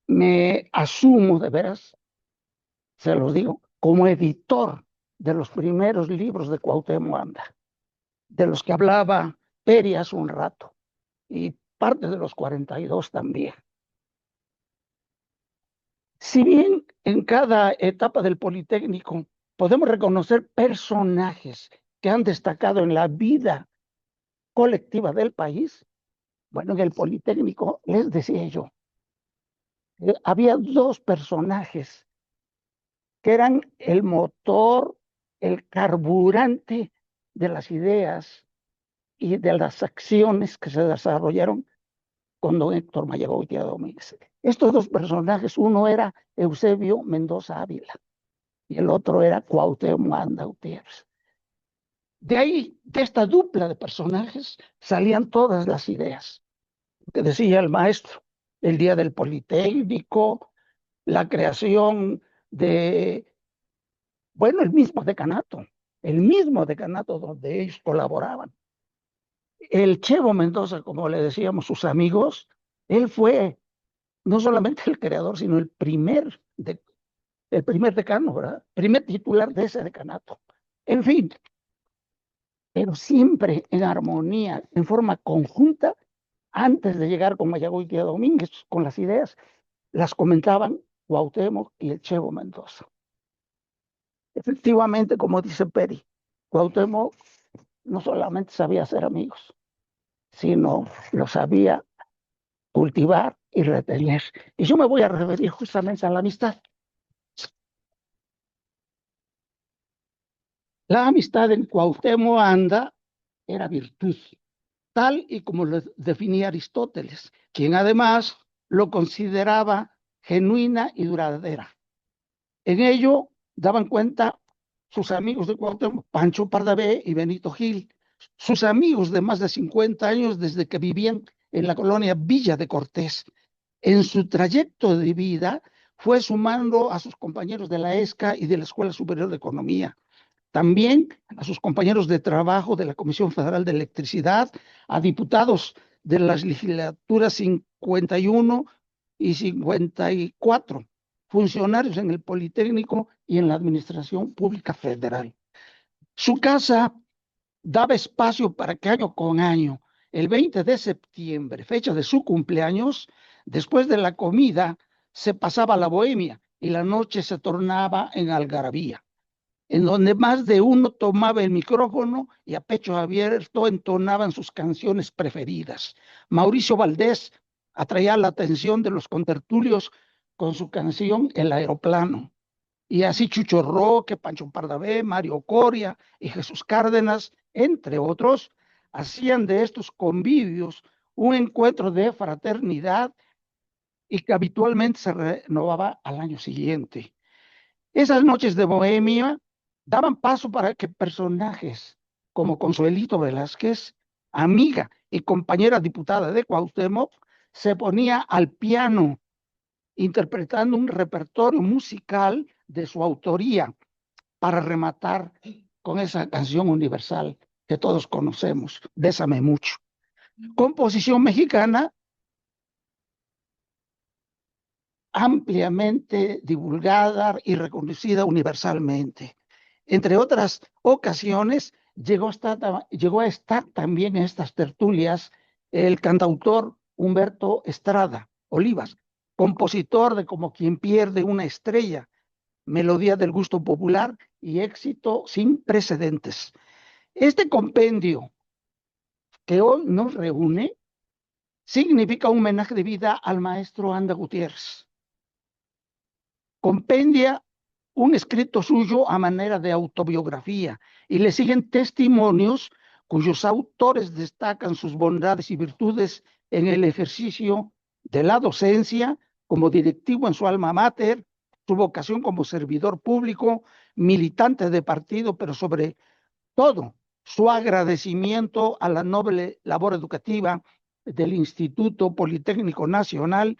Me asumo de veras, se los digo, como editor de los primeros libros de Cuauhtémoc Anda, de los que hablaba Peri hace un rato, y parte de los 42 también. Si bien en cada etapa del Politécnico podemos reconocer personajes que han destacado en la vida colectiva del país, bueno, en el Politécnico, les decía yo, había dos personajes que eran el motor, el carburante de las ideas y de las acciones que se desarrollaron con don Héctor Mayagoitia Domínguez. Estos dos personajes, uno era Eusebio Mendoza Ávila y el otro era Cuauhtémoc Anda Gutiérrez. De ahí, de esta dupla de personajes, salían todas las ideas que decía el maestro, el día del Politécnico, la creación de, bueno, el mismo decanato donde ellos colaboraban. El Chevo Mendoza, como le decíamos sus amigos, él fue no solamente el creador, sino el primer el primer decano, ¿verdad? Primer titular de ese decanato. En fin, pero siempre en armonía, en forma conjunta, antes de llegar con Mayagoitia Domínguez, con las ideas, las comentaban Cuauhtémoc y el Chevo Mendoza. Efectivamente, como dice Peri, Cuauhtémoc no solamente sabía hacer amigos, sino lo sabía cultivar y retener. Y yo me voy a referir justamente a la amistad. La amistad en Cuauhtémoc Anda era virtud, tal y como lo definía Aristóteles, quien además lo consideraba genuina y duradera. En ello daban cuenta sus amigos de Cuauhtémoc, Pancho Pardavé y Benito Gil, sus amigos de más de 50 años desde que vivían en la colonia Villa de Cortés. En su trayecto de vida fue sumando a sus compañeros de la ESCA y de la Escuela Superior de Economía, también a sus compañeros de trabajo de la Comisión Federal de Electricidad, a diputados de las legislaturas 51 y 54, funcionarios en el Politécnico y en la Administración Pública Federal. Su casa daba espacio para que año con año, el 20 de septiembre, fecha de su cumpleaños, después de la comida, se pasaba la bohemia y la noche se tornaba en algarabía, en donde más de uno tomaba el micrófono y a pecho abierto entonaban sus canciones preferidas. Mauricio Valdés atraía la atención de los contertulios con su canción El Aeroplano. Y así Chucho Roque, Pancho Pardavé, Mario Coria y Jesús Cárdenas, entre otros, hacían de estos convivios un encuentro de fraternidad y que habitualmente se renovaba al año siguiente. Esas noches de bohemia daban paso para que personajes como Consuelito Velázquez, amiga y compañera diputada de Cuauhtémoc, se ponía al piano interpretando un repertorio musical de su autoría para rematar con esa canción universal que todos conocemos, Bésame mucho. Composición mexicana ampliamente divulgada y reconocida universalmente. Entre otras ocasiones, llegó a estar también en estas tertulias el cantautor Humberto Estrada Olivas, compositor de Como quien pierde una estrella, melodía del gusto popular y éxito sin precedentes. Este compendio que hoy nos reúne significa un homenaje de vida al maestro Anda Gutiérrez. Compendia un escrito suyo a manera de autobiografía y le siguen testimonios cuyos autores destacan sus bondades y virtudes en el ejercicio de la docencia como directivo en su alma mater, su vocación como servidor público, militante de partido, pero sobre todo su agradecimiento a la noble labor educativa del Instituto Politécnico Nacional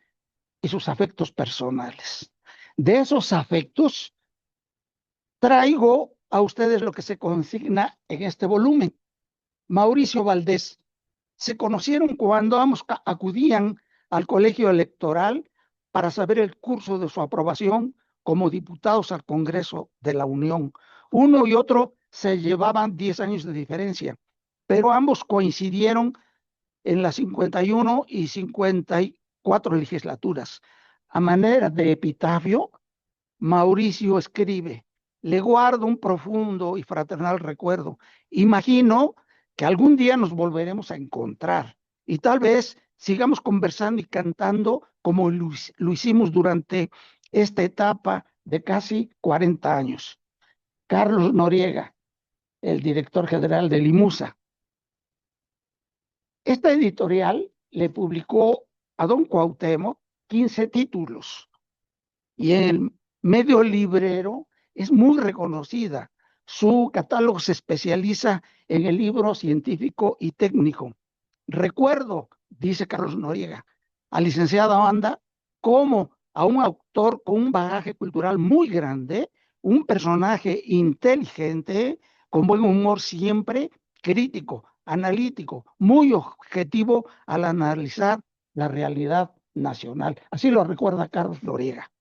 y sus afectos personales. De esos afectos, traigo a ustedes lo que se consigna en este volumen. Mauricio Valdés. Se conocieron cuando ambos acudían al colegio electoral para saber el curso de su aprobación como diputados al Congreso de la Unión. Uno y otro se llevaban 10 años de diferencia, pero ambos coincidieron en las 51 y 54 legislaturas. A manera de epitafio, Mauricio escribe: le guardo un profundo y fraternal recuerdo. Imagino que algún día nos volveremos a encontrar y tal vez sigamos conversando y cantando como lo hicimos durante esta etapa de casi 40 años. Carlos Noriega, el director general de Limusa. Esta editorial le publicó a don Cuauhtémoc 15 títulos y en el medio librero es muy reconocida. Su catálogo se especializa en el libro científico y técnico. Recuerdo, dice Carlos Noriega, al licenciado Anda como a un autor con un bagaje cultural muy grande, un personaje inteligente, con buen humor siempre, crítico, analítico, muy objetivo al analizar la realidad nacional. Así lo recuerda Carlos Noriega.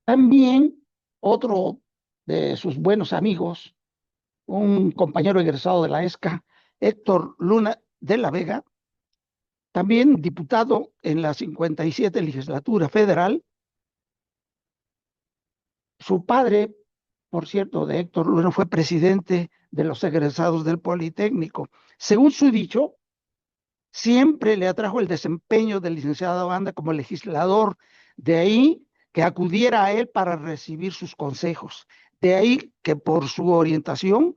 También otro de sus buenos amigos, un compañero egresado de la ESCA, Héctor Luna de la Vega, también diputado en la 57 legislatura federal. Su padre, por cierto, de Héctor Luna, fue presidente de los egresados del Politécnico. Según su dicho, siempre le atrajo el desempeño del licenciado Anda como legislador, de ahí que acudiera a él para recibir sus consejos, de ahí que por su orientación,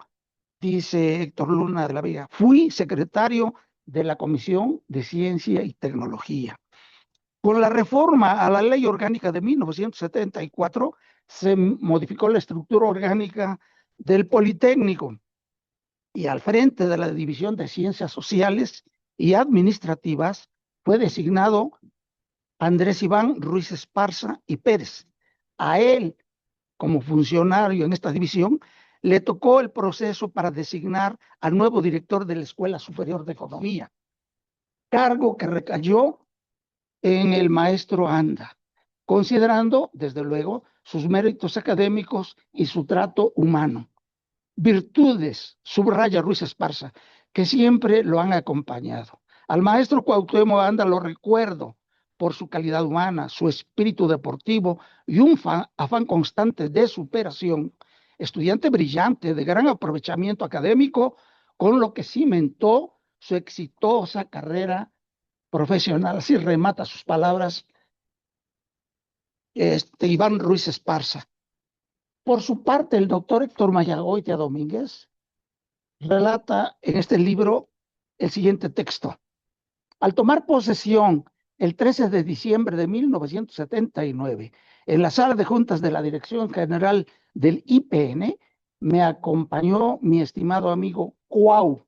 dice Héctor Luna de la Vega, fui secretario de la Comisión de Ciencia y Tecnología. Con la reforma a la Ley Orgánica de 1974, se modificó la estructura orgánica del Politécnico y al frente de la División de Ciencias Sociales y Administrativas fue designado Andrés Iván Ruiz Esparza y Pérez. A él, como funcionario en esta división, le tocó el proceso para designar al nuevo director de la Escuela Superior de Economía, cargo que recayó en el maestro Anda, considerando, desde luego, sus méritos académicos y su trato humano. Virtudes, subraya Ruiz Esparza, que siempre lo han acompañado. Al maestro Cuauhtémoc Anda lo recuerdo por su calidad humana, su espíritu deportivo y un afán constante de superación. Estudiante brillante, de gran aprovechamiento académico, con lo que cimentó su exitosa carrera profesional. Así remata sus palabras Iván Ruiz Esparza. Por su parte, el doctor Héctor Mayagoitia Domínguez relata en este libro el siguiente texto. Al tomar posesión el 13 de diciembre de 1979, en la sala de juntas de la Dirección General del IPN, me acompañó mi estimado amigo Cuau,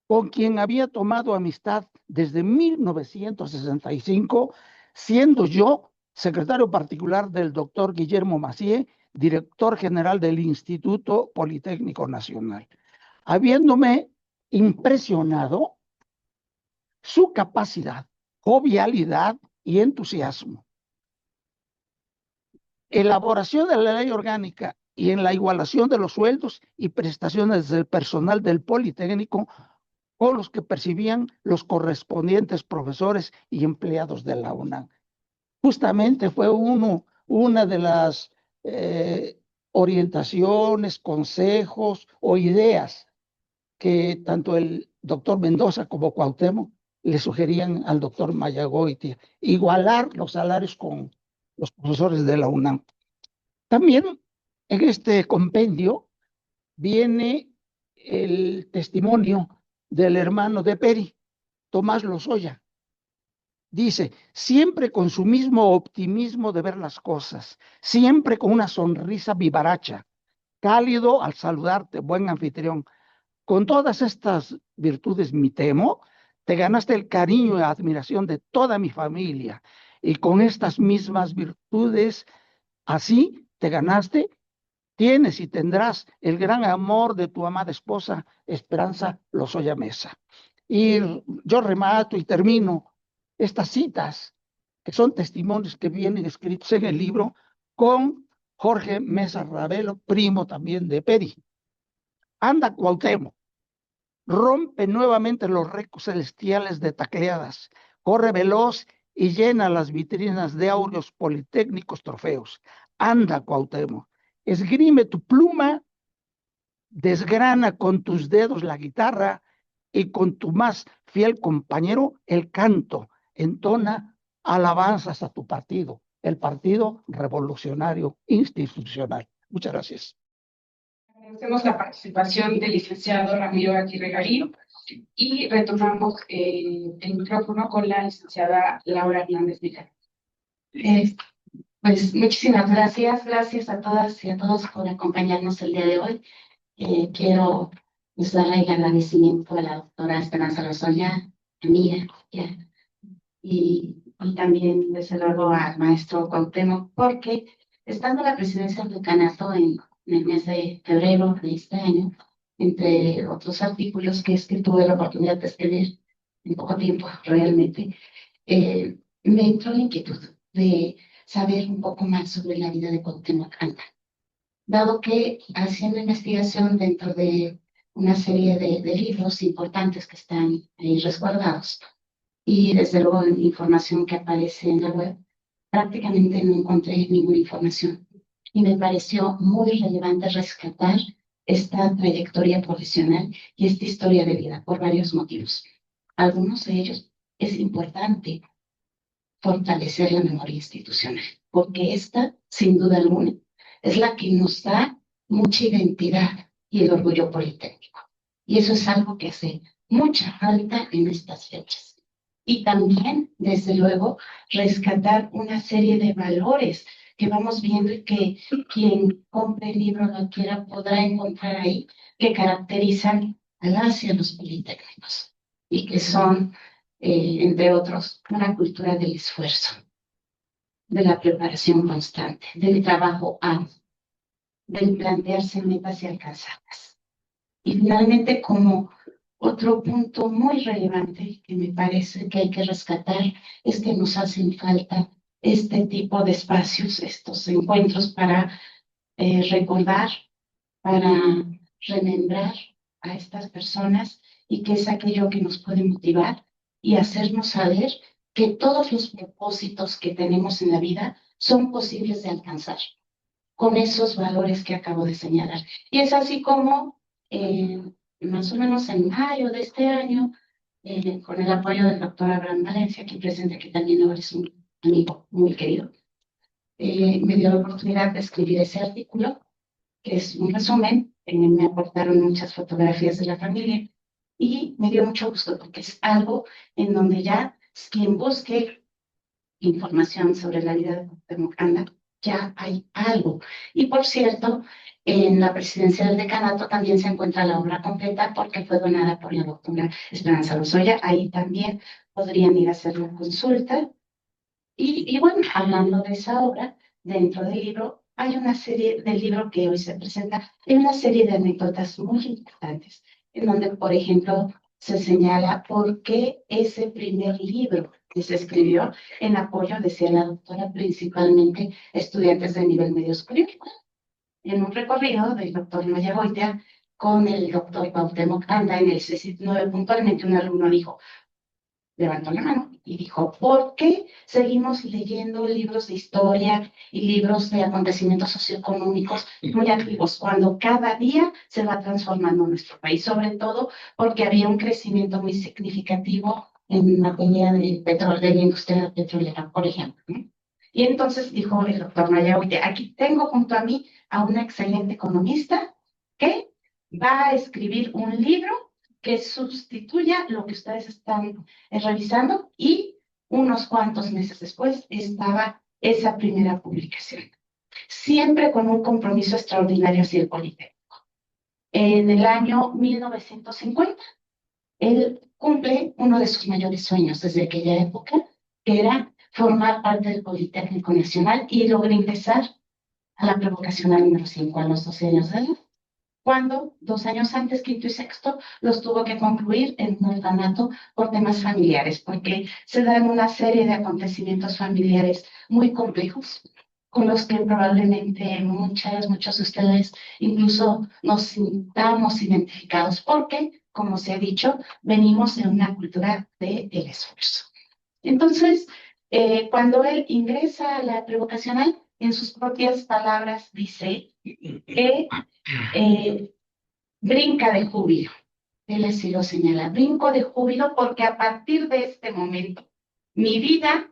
con quien había tomado amistad desde 1965, siendo yo secretario particular del doctor Guillermo Macié, director general del Instituto Politécnico Nacional, habiéndome impresionado su capacidad, jovialidad y entusiasmo. Elaboración de la ley orgánica y en la igualación de los sueldos y prestaciones del personal del Politécnico con los que percibían los correspondientes profesores y empleados de la UNAM. Justamente fue una de las orientaciones, consejos o ideas que tanto el doctor Mendoza como Cuauhtémoc le sugerían al doctor Mayagoitia, igualar los salarios con los profesores de la UNAM. También en este compendio viene el testimonio del hermano de Peri, Tomás Lozoya. Dice, siempre con su mismo optimismo de ver las cosas, siempre con una sonrisa vivaracha, cálido al saludarte, buen anfitrión. Con todas estas virtudes, mi temo, te ganaste el cariño y admiración de toda mi familia. Y con estas mismas virtudes, así te ganaste, tienes y tendrás el gran amor de tu amada esposa, Esperanza Lozoya Mesa. Y yo remato y termino estas citas, que son testimonios que vienen escritos en el libro, con Jorge Mesa Ravelo, primo también de Peri. Anda Cuauhtémoc, rompe nuevamente los récords celestiales de tacleadas, corre veloz y llena las vitrinas de áureos politécnicos trofeos. Anda Cuauhtémoc, esgrime tu pluma, desgrana con tus dedos la guitarra y con tu más fiel compañero el canto, entona alabanzas a tu partido, el Partido Revolucionario Institucional. Muchas gracias. Agradecemos la participación del licenciado Ramiro Aguirre Garín y retomamos el micrófono con la licenciada Laura Hernández Miguel. Pues muchísimas gracias a todas y a todos por acompañarnos el día de hoy. Quiero darle el agradecimiento a la doctora Esperanza Lozoya, amiga, y también desde luego al maestro Cuauhtémoc, porque estando en la presidencia del decanato en el mes de febrero de este año, entre otros artículos que tuve la oportunidad de escribir en poco tiempo realmente, me entró la inquietud de saber un poco más sobre la vida de Cuauhtémoc Canda. Dado que haciendo investigación dentro de una serie de libros importantes que están ahí resguardados, y desde luego información que aparece en la web, prácticamente no encontré ninguna información. Y me pareció muy relevante rescatar esta trayectoria profesional y esta historia de vida por varios motivos. Algunos de ellos es importante fortalecer la memoria institucional, porque esta, sin duda alguna, es la que nos da mucha identidad y el orgullo politécnico. Y eso es algo que hace mucha falta en estas fechas. Y también, desde luego, rescatar una serie de valores que vamos viendo y que quien compre el libro lo quiera podrá encontrar ahí, que caracterizan a las y a los politécnicos y que son, entre otros, una cultura del esfuerzo, de la preparación constante, del trabajo arduo, del plantearse metas y alcanzarlas. Y finalmente, como otro punto muy relevante que me parece que hay que rescatar, es que nos hacen falta este tipo de espacios, estos encuentros para recordar, para remembrar a estas personas, y que es aquello que nos puede motivar y hacernos saber que todos los propósitos que tenemos en la vida son posibles de alcanzar con esos valores que acabo de señalar. Y es así como más o menos en mayo de este año, con el apoyo del doctor Abraham Valencia, aquí presente, que también ahora es un amigo muy querido, me dio la oportunidad de escribir ese artículo, que es un resumen. Me aportaron muchas fotografías de la familia y me dio mucho gusto porque es algo en donde ya quien busque información sobre la vida de Cuauhtémoc Canda, ya hay algo. Y por cierto, en la presidencia del decanato también se encuentra la obra completa porque fue donada por la doctora Esperanza Lozoya. Ahí también podrían ir a hacer la consulta. Y bueno, hablando de esa obra, dentro del libro, hay una serie del libro que hoy se presenta, hay una serie de anécdotas muy importantes, en donde, por ejemplo, se señala por qué ese primer libro que se escribió en apoyo, decía la doctora, principalmente estudiantes de nivel medio superior. En un recorrido del doctor Mayagoitia con el doctor Cuauhtémoc Canda en el CECIT 9 puntualmente, un alumno dijo, levantó la mano y dijo, ¿por qué seguimos leyendo libros de historia y libros de acontecimientos socioeconómicos muy activos cuando cada día se va transformando nuestro país? Sobre todo porque había un crecimiento muy significativo en materia de petróleo, de la industria petrolera, por ejemplo, ¿no? Y entonces dijo el doctor Mayahuite, aquí tengo junto a mí a una excelente economista que va a escribir un libro que sustituya lo que ustedes están revisando, y unos cuantos meses después estaba esa primera publicación, siempre con un compromiso extraordinario hacia el Politécnico. En el año 1950, él cumple uno de sus mayores sueños desde aquella época, que era formar parte del Politécnico Nacional, y logra ingresar a la prevocacional número 5 a los 12 años de edad, cuando 2 años antes, quinto y sexto, los tuvo que concluir en un orfanato por temas familiares, porque se dan una serie de acontecimientos familiares muy complejos, con los que probablemente muchos de ustedes incluso nos sintamos identificados, porque, como se ha dicho, venimos de una cultura del esfuerzo. Entonces, cuando él ingresa a la prevocacional, en sus propias palabras dice que brinca de júbilo. Él así lo señala, brinco de júbilo porque a partir de este momento mi vida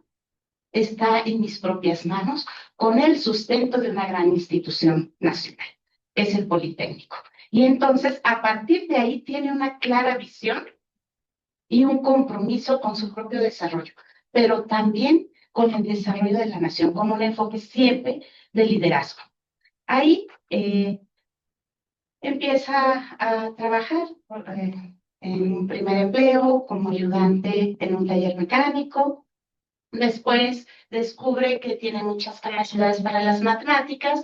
está en mis propias manos, con el sustento de una gran institución nacional, que es el Politécnico. Y entonces, a partir de ahí, tiene una clara visión y un compromiso con su propio desarrollo, pero también con el desarrollo de la nación, con un enfoque siempre de liderazgo. Ahí empieza a trabajar en un primer empleo como ayudante en un taller mecánico. Después descubre que tiene muchas capacidades para las matemáticas,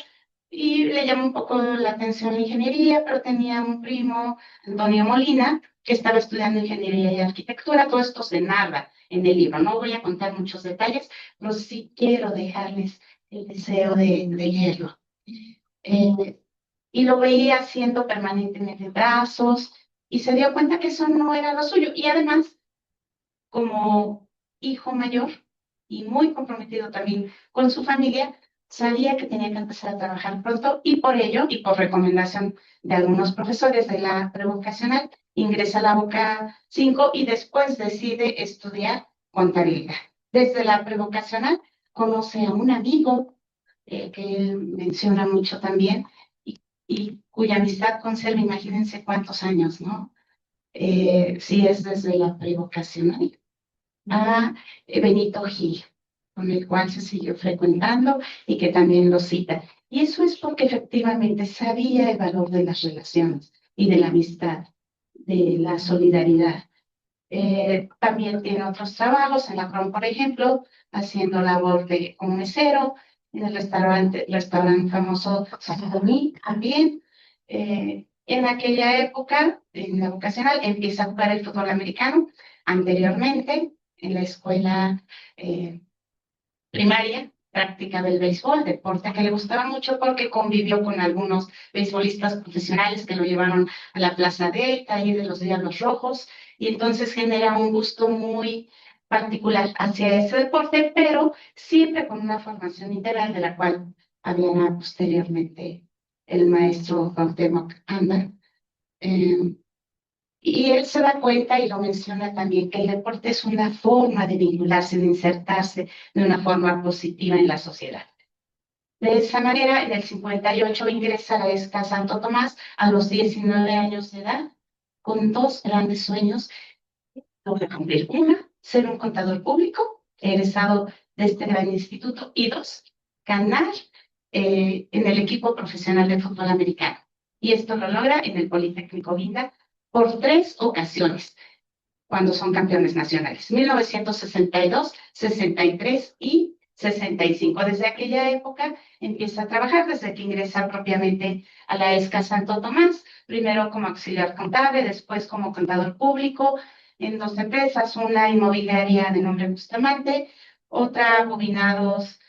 y le llamó un poco la atención la ingeniería, pero tenía un primo, Antonio Molina, que estaba estudiando ingeniería y arquitectura. Todo esto se narra en el libro. No voy a contar muchos detalles, pero sí quiero dejarles el deseo de leerlo. Y lo veía haciendo permanentemente brazos y se dio cuenta que eso no era lo suyo. Y además, como hijo mayor y muy comprometido también con su familia, sabía que tenía que empezar a trabajar pronto y por ello, y por recomendación de algunos profesores de la prevocacional, ingresa a la Boca 5 y después decide estudiar contabilidad. Desde la prevocacional conoce a un amigo que él menciona mucho también y cuya amistad conserva, imagínense cuántos años, ¿no? Sí, es desde la prevocacional a Benito Gil, con el cual se siguió frecuentando y que también lo cita. Y eso es porque efectivamente sabía el valor de las relaciones y de la amistad, de la solidaridad. También tiene otros trabajos en la CROM, por ejemplo, haciendo labor de como mesero en el restaurante famoso Sazomí también. En aquella época, en la vocacional, empieza a jugar el fútbol americano. Anteriormente, en la escuela primaria, practicaba el béisbol, deporte que le gustaba mucho porque convivió con algunos beisbolistas profesionales que lo llevaron a la Plaza Delta, ahí de los Diablos Rojos, y entonces genera un gusto muy particular hacia ese deporte, pero siempre con una formación integral de la cual hablará posteriormente el maestro Cuauhtémoc Anda. Y él se da cuenta y lo menciona también que el deporte es una forma de vincularse, de insertarse de una forma positiva en la sociedad. De esa manera, en el 58 ingresa a la ESCA Santo Tomás a los 19 años de edad, con dos grandes sueños. Logra cumplir: una, ser un contador público, egresado de este gran instituto, y dos, ganar en el equipo profesional de fútbol americano. Y esto lo logra en el Politécnico Vinda por 3 ocasiones, cuando son campeones nacionales: 1962, 63 y 65. Desde aquella época empieza a trabajar, desde que ingresa propiamente a la ESCA Santo Tomás, primero como auxiliar contable, después como contador público en 2 empresas, una inmobiliaria de nombre Bustamante, otra Bobinados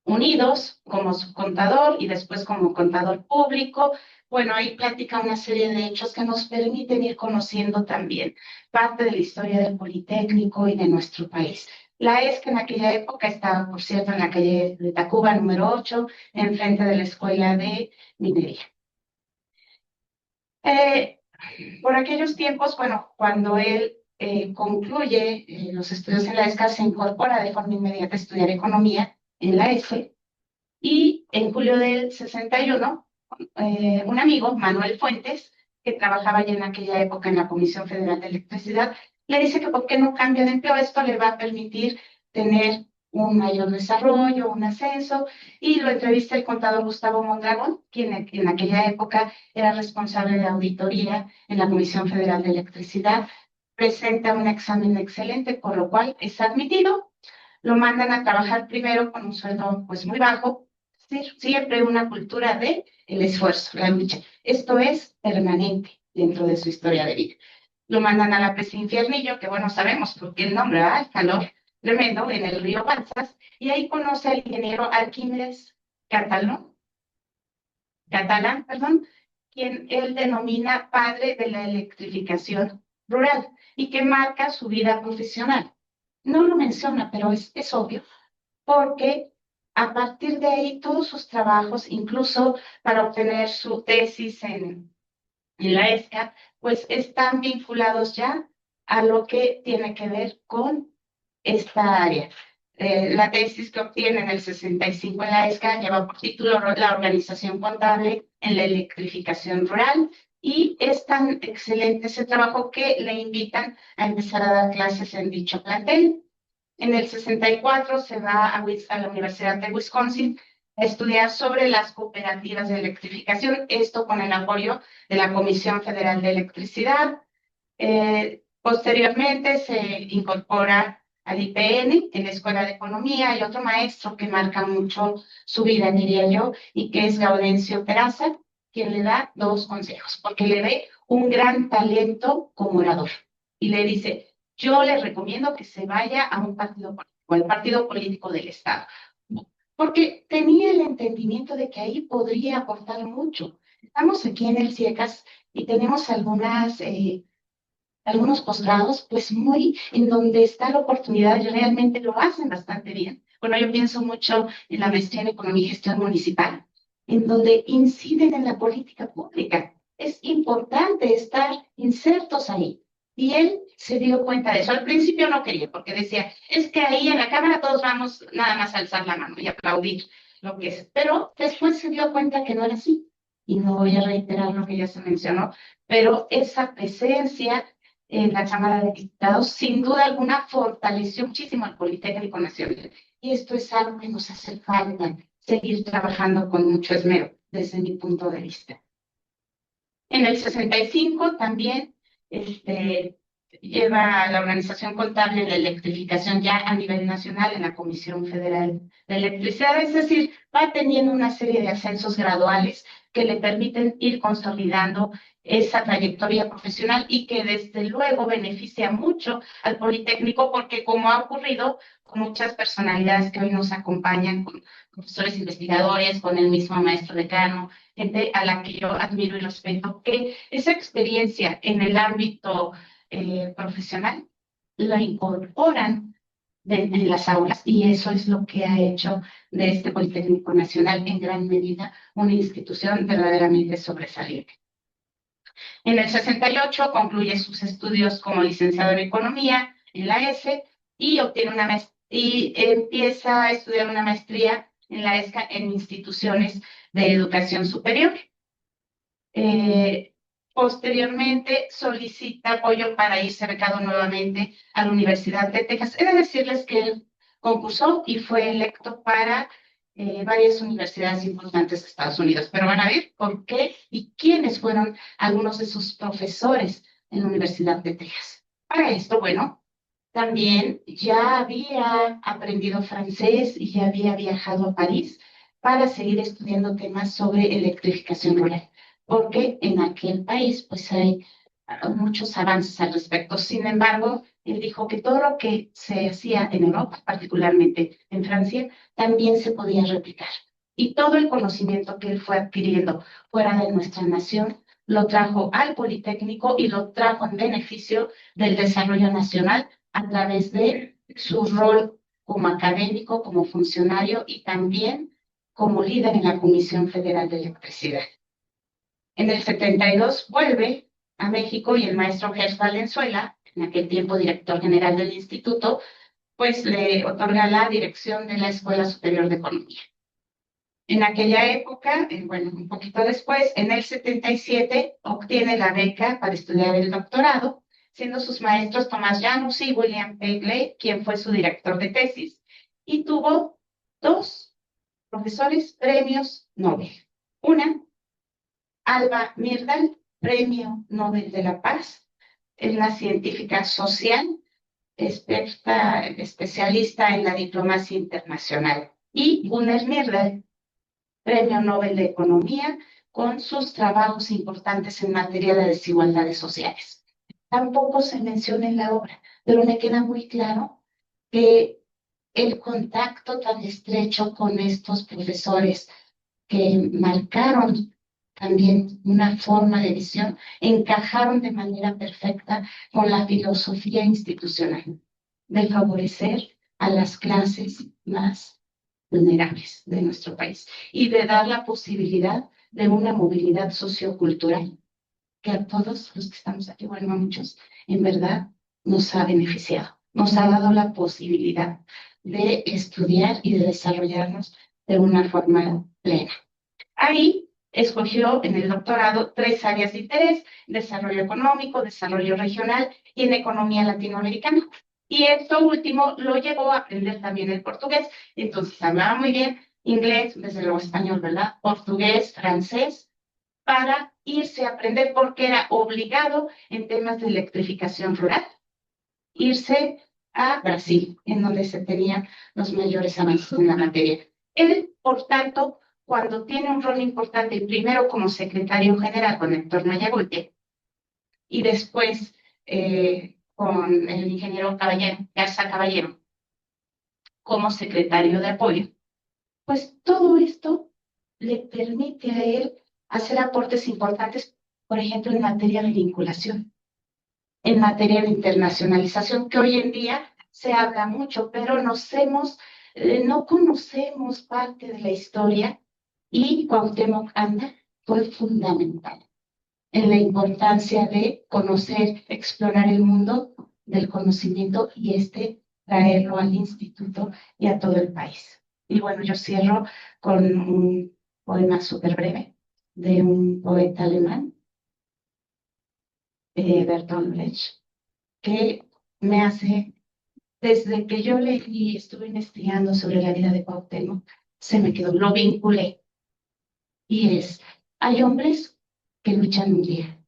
Unidos como subcontador y después como contador público. Bueno, ahí platica una serie de hechos que nos permiten ir conociendo también parte de la historia del Politécnico y de nuestro país. La ESCA en aquella época estaba, por cierto, en la calle de Tacuba, número 8, enfrente de la Escuela de Minería. Por aquellos tiempos, bueno, cuando él concluye los estudios en la ESCA, se incorpora de forma inmediata a estudiar economía en la ESE. Y en julio del 61, un amigo, Manuel Fuentes, que trabajaba ya en aquella época en la Comisión Federal de Electricidad, le dice que por qué no cambia de empleo. Esto le va a permitir tener un mayor desarrollo, un ascenso, y lo entrevista el contador Gustavo Mondragón, quien en aquella época era responsable de auditoría en la Comisión Federal de Electricidad. Presenta un examen excelente, por lo cual es admitido. Lo mandan a trabajar primero con un sueldo pues muy bajo, siempre una cultura de el esfuerzo, la lucha. Esto es permanente dentro de su historia de vida. Lo mandan a la presa Infiernillo, que bueno, sabemos por qué el nombre, ¿verdad? El calor tremendo en el río Balsas, y ahí conoce al ingeniero Arquímedes Catalán, quien él denomina padre de la electrificación rural y que marca su vida profesional. No lo menciona, pero es obvio, porque a partir de ahí todos sus trabajos, incluso para obtener su tesis en la ESCA, pues están vinculados ya a lo que tiene que ver con esta área. La tesis que obtiene en el 65 en la ESCA lleva por título La organización contable en la electrificación rural, y es tan excelente ese trabajo que le invitan a empezar a dar clases en dicho plantel. En el 64 se va a la Universidad de Wisconsin a estudiar sobre las cooperativas de electrificación, esto con el apoyo de la Comisión Federal de Electricidad. Posteriormente se incorpora al IPN en la Escuela de Economía. Hay otro maestro que marca mucho su vida, diría yo, y que es Gaudencio Peraza, quien le da 2 consejos, porque le ve un gran talento como orador. Y le dice, yo le recomiendo que se vaya a un partido político, al partido político del Estado, porque tenía el entendimiento de que ahí podría aportar mucho. Estamos aquí en el CIECAS y tenemos algunos posgrados, pues muy en donde está la oportunidad y realmente lo hacen bastante bien. Bueno, yo pienso mucho en la maestría en Economía y Gestión Municipal, en donde inciden en la política pública. Es importante estar insertos ahí. Y él se dio cuenta de eso. Al principio no quería, porque decía, es que ahí en la Cámara todos vamos nada más a alzar la mano y aplaudir lo que es. Pero después se dio cuenta que no era así. Y no voy a reiterar lo que ya se mencionó, pero esa presencia en la Cámara de Diputados, sin duda alguna, fortaleció muchísimo al Politécnico Nacional. Y esto es algo que nos hace falta seguir trabajando con mucho esmero, desde mi punto de vista. En el 65 también lleva la organización contable de electrificación ya a nivel nacional en la Comisión Federal de Electricidad, es decir, va teniendo una serie de ascensos graduales que le permiten ir consolidando esa trayectoria profesional y que desde luego beneficia mucho al Politécnico, porque como ha ocurrido con muchas personalidades que hoy nos acompañan, con profesores investigadores, con el mismo maestro decano, gente a la que yo admiro y respeto, que esa experiencia en el ámbito profesional la incorporan en las aulas, y eso es lo que ha hecho de este Politécnico Nacional en gran medida una institución verdaderamente sobresaliente. En el 68 concluye sus estudios como licenciado en Economía en la ESE y obtiene y empieza a estudiar una maestría en la ESCA en instituciones de educación superior. Posteriormente solicita apoyo para irse becado nuevamente a la Universidad de Texas. He de decirles que él concursó y fue electo para varias universidades importantes de Estados Unidos, pero van a ver por qué y quiénes fueron algunos de sus profesores en la Universidad de Texas. Para esto, bueno, también ya había aprendido francés y ya había viajado a París para seguir estudiando temas sobre electrificación rural, porque en aquel país pues hay muchos avances al respecto. Sin embargo, él dijo que todo lo que se hacía en Europa, particularmente en Francia, también se podía replicar. Y todo el conocimiento que él fue adquiriendo fuera de nuestra nación lo trajo al Politécnico y lo trajo en beneficio del desarrollo nacional a través de su rol como académico, como funcionario y también como líder en la Comisión Federal de Electricidad. En el 72 vuelve a México y el maestro Gers Valenzuela, en aquel tiempo director general del instituto, pues le otorga la dirección de la Escuela Superior de Economía. En aquella época, bueno, un poquito después, en el 77, obtiene la beca para estudiar el doctorado, siendo sus maestros Tomás Llanos y William Pegler, quien fue su director de tesis, y tuvo 2 profesores premios Nobel. Una, Alba Myrdal, Premio Nobel de la Paz, es una científica social, experta, especialista en la diplomacia internacional, y Gunnar Myrdal, Premio Nobel de Economía, con sus trabajos importantes en materia de desigualdades sociales. Tampoco se menciona en la obra, pero me queda muy claro que el contacto tan estrecho con estos profesores que marcaron también una forma de visión, encajaron de manera perfecta con la filosofía institucional de favorecer a las clases más vulnerables de nuestro país y de dar la posibilidad de una movilidad sociocultural que a todos los que estamos aquí, bueno, a muchos, en verdad nos ha beneficiado, nos ha dado la posibilidad de estudiar y de desarrollarnos de una forma plena. Ahí escogió en el doctorado 3 áreas de interés: desarrollo económico, desarrollo regional y en economía latinoamericana. Y esto último lo llevó a aprender también el portugués. Entonces hablaba muy bien inglés, desde luego español, ¿verdad? Portugués, francés, para irse a aprender porque era obligado en temas de electrificación rural, irse a Brasil, en donde se tenían los mayores avances en la materia. Él, por tanto, cuando tiene un rol importante, primero como secretario general con Héctor Mayagoite, y después con el ingeniero Garza Caballero como secretario de apoyo, pues todo esto le permite a él hacer aportes importantes, por ejemplo, en materia de vinculación, en materia de internacionalización, que hoy en día se habla mucho, pero no conocemos parte de la historia, y Cuauhtémoc Anda fue fundamental en la importancia de conocer, explorar el mundo del conocimiento y traerlo al instituto y a todo el país. Y bueno, yo cierro con un poema súper breve de un poeta alemán, Bertolt Brecht, que me hace, desde que yo leí y estuve investigando sobre la vida de Cuauhtémoc, se me quedó, lo vinculé. Y hay hombres que luchan un día,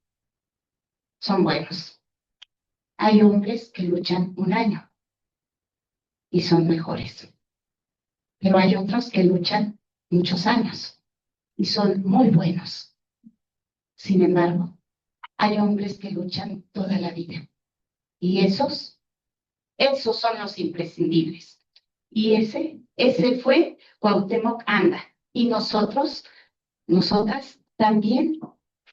son buenos. Hay hombres que luchan un año y son mejores. Pero hay otros que luchan muchos años y son muy buenos. Sin embargo, hay hombres que luchan toda la vida. Y esos son los imprescindibles. Y ese fue Cuauhtémoc Anda. Y nosotras también,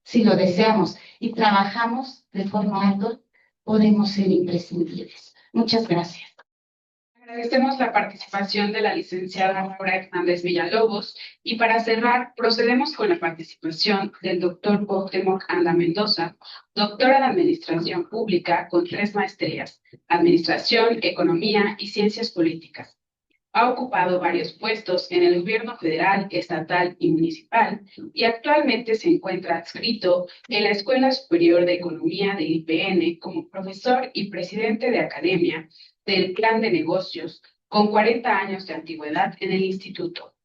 si lo deseamos y trabajamos de forma ardua, podemos ser imprescindibles. Muchas gracias. Agradecemos la participación de la licenciada Laura Hernández Villalobos, y para cerrar procedemos con la participación del doctor Cuauhtémoc Anda Mendoza, doctora en Administración Pública con 3 maestrías, Administración, Economía y Ciencias Políticas. Ha ocupado varios puestos en el gobierno federal, estatal y municipal, y actualmente se encuentra adscrito en la Escuela Superior de Economía del IPN como profesor y presidente de academia del Plan de Negocios, con 40 años de antigüedad en el instituto.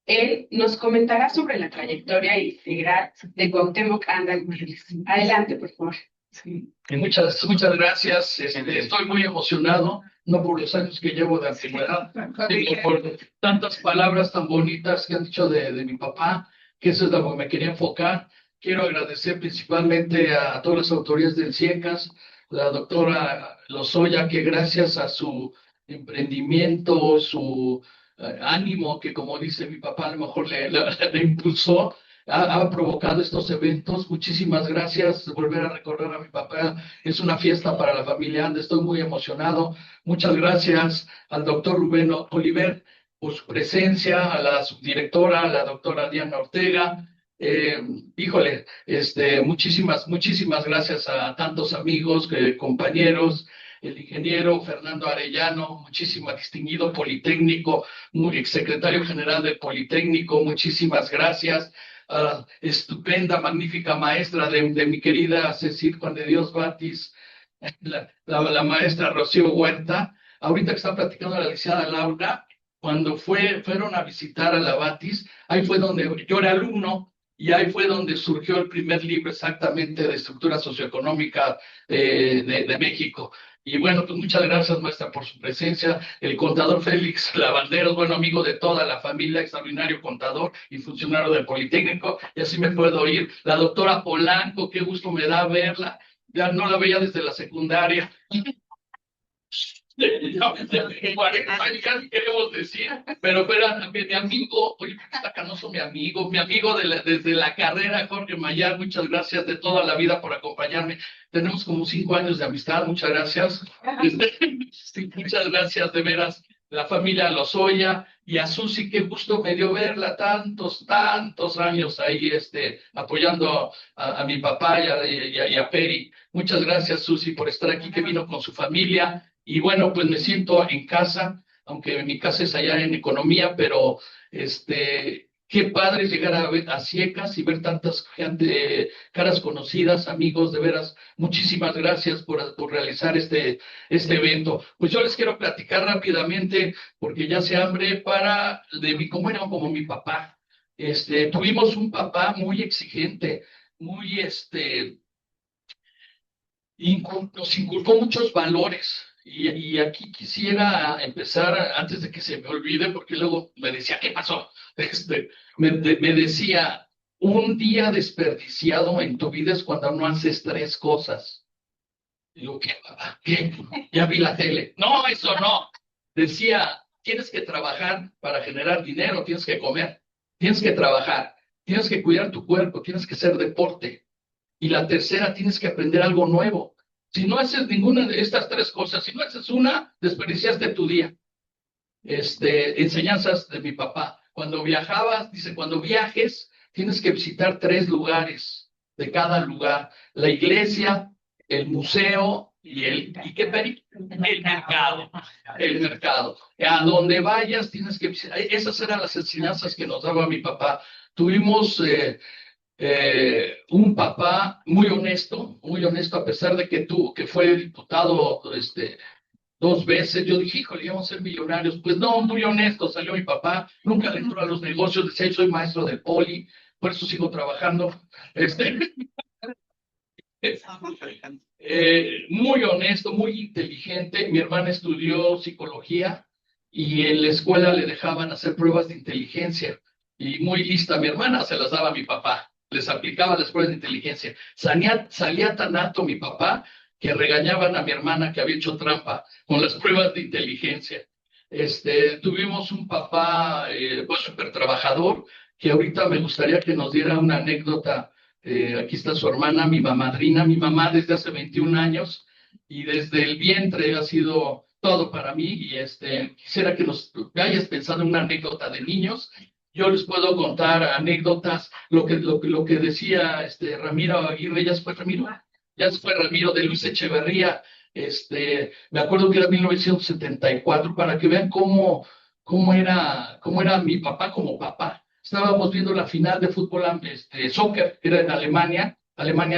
Él nos comentará sobre la trayectoria integral de Cuauhtémoc Anda Gutiérrez. Adelante, por favor. Sí. Muchas gracias. Estoy muy emocionado, no por los años que llevo de antigüedad, sino por tantas palabras tan bonitas que han dicho de mi papá, que eso es lo que me quería enfocar. Quiero agradecer principalmente a todas las autoridades del CIECAS, la doctora Lozoya, que gracias a su emprendimiento, su ánimo, que como dice mi papá, a lo mejor le impulsó, ha provocado estos eventos. Muchísimas gracias. Volver a recordar a mi papá es una fiesta para la familia Anda. Estoy muy emocionado. Muchas gracias al doctor Rubén Oliver por su presencia, a la subdirectora, a la doctora Diana Ortega. Muchísimas gracias a tantos amigos, compañeros, el ingeniero Fernando Arellano, muchísimo distinguido Politécnico, muy secretario general del Politécnico, muchísimas gracias. Estupenda, magnífica maestra de mi querida Cecil Juan de Dios Batis, la maestra Rocío Huerta. Ahorita que está platicando la licenciada Laura, cuando fueron a visitar a la Batis, ahí fue donde yo era alumno, y ahí fue donde surgió el primer libro exactamente de estructura socioeconómica de México. Y bueno, pues muchas gracias, maestra, por su presencia. El contador Félix Lavanderos, bueno, amigo de toda la familia, extraordinario contador y funcionario del Politécnico, y así me puedo ir. La doctora Polanco, qué gusto me da verla. Ya no la veía desde la secundaria. Queremos decir, pero mi amigo, oye, está canoso mi amigo desde la carrera, Jorge Mayar, muchas gracias de toda la vida por acompañarme. Tenemos como 5 años de amistad, muchas gracias. Sí, muchas gracias, de veras, la familia Lozoya, y a Susi, qué gusto me dio verla tantos años ahí, apoyando a mi papá y a Peri. Muchas gracias, Susi, por estar aquí, que vino con su familia. Y bueno, pues me siento en casa, aunque mi casa es allá en economía, pero qué padre llegar a CIECAS y ver tantas caras conocidas, amigos, de veras. Muchísimas gracias por realizar este evento. Pues yo les quiero platicar rápidamente, porque ya se hambre, cómo era como mi papá. Tuvimos un papá muy exigente, muy nos inculcó muchos valores. Y aquí quisiera empezar antes de que se me olvide, porque luego me decía, ¿qué pasó? Me decía, un día desperdiciado en tu vida es cuando no haces tres cosas. Digo, ¿qué, papá? ¿Qué? Ya vi la tele. No, eso no. Decía, tienes que trabajar para generar dinero, tienes que comer, tienes que trabajar, tienes que cuidar tu cuerpo, tienes que hacer deporte. Y la tercera, tienes que aprender algo nuevo. Si no haces ninguna de estas tres cosas, si no haces una, desperdiciaste tu día. Enseñanzas de mi papá. Cuando viajabas, dice, cuando viajes, tienes que visitar tres lugares de cada lugar. La iglesia, el museo ¿y qué Peri? El mercado. El mercado. A donde vayas, tienes que visitar. Esas eran las enseñanzas que nos daba mi papá. Tuvimos un papá muy honesto, a pesar de que fue diputado, dos veces. Yo dije, híjole, íbamos a ser millonarios. Pues no, muy honesto, salió mi papá, nunca le entró a los negocios, decía, soy maestro del poli, por eso sigo trabajando. Muy honesto, muy inteligente. Mi hermana estudió psicología y en la escuela le dejaban hacer pruebas de inteligencia. Y muy lista mi hermana, se las daba a mi papá. Les aplicaba las pruebas de inteligencia. Salía tan alto mi papá que regañaban a mi hermana que había hecho trampa con las pruebas de inteligencia. Tuvimos un papá pues súper trabajador, que ahorita me gustaría que nos diera una anécdota. Aquí está su hermana, mi mamadrina, mi mamá desde hace 21 años, y desde el vientre ha sido todo para mí. Y quisiera que nos vayas pensando en una anécdota de niños. Yo les puedo contar anécdotas, lo que decía Ramiro Aguirre, ya fue Ramiro de Luis Echeverría. Me acuerdo que era 1974, para que vean cómo era mi papá como papá. Estábamos viendo la final de fútbol, soccer, era en Alemania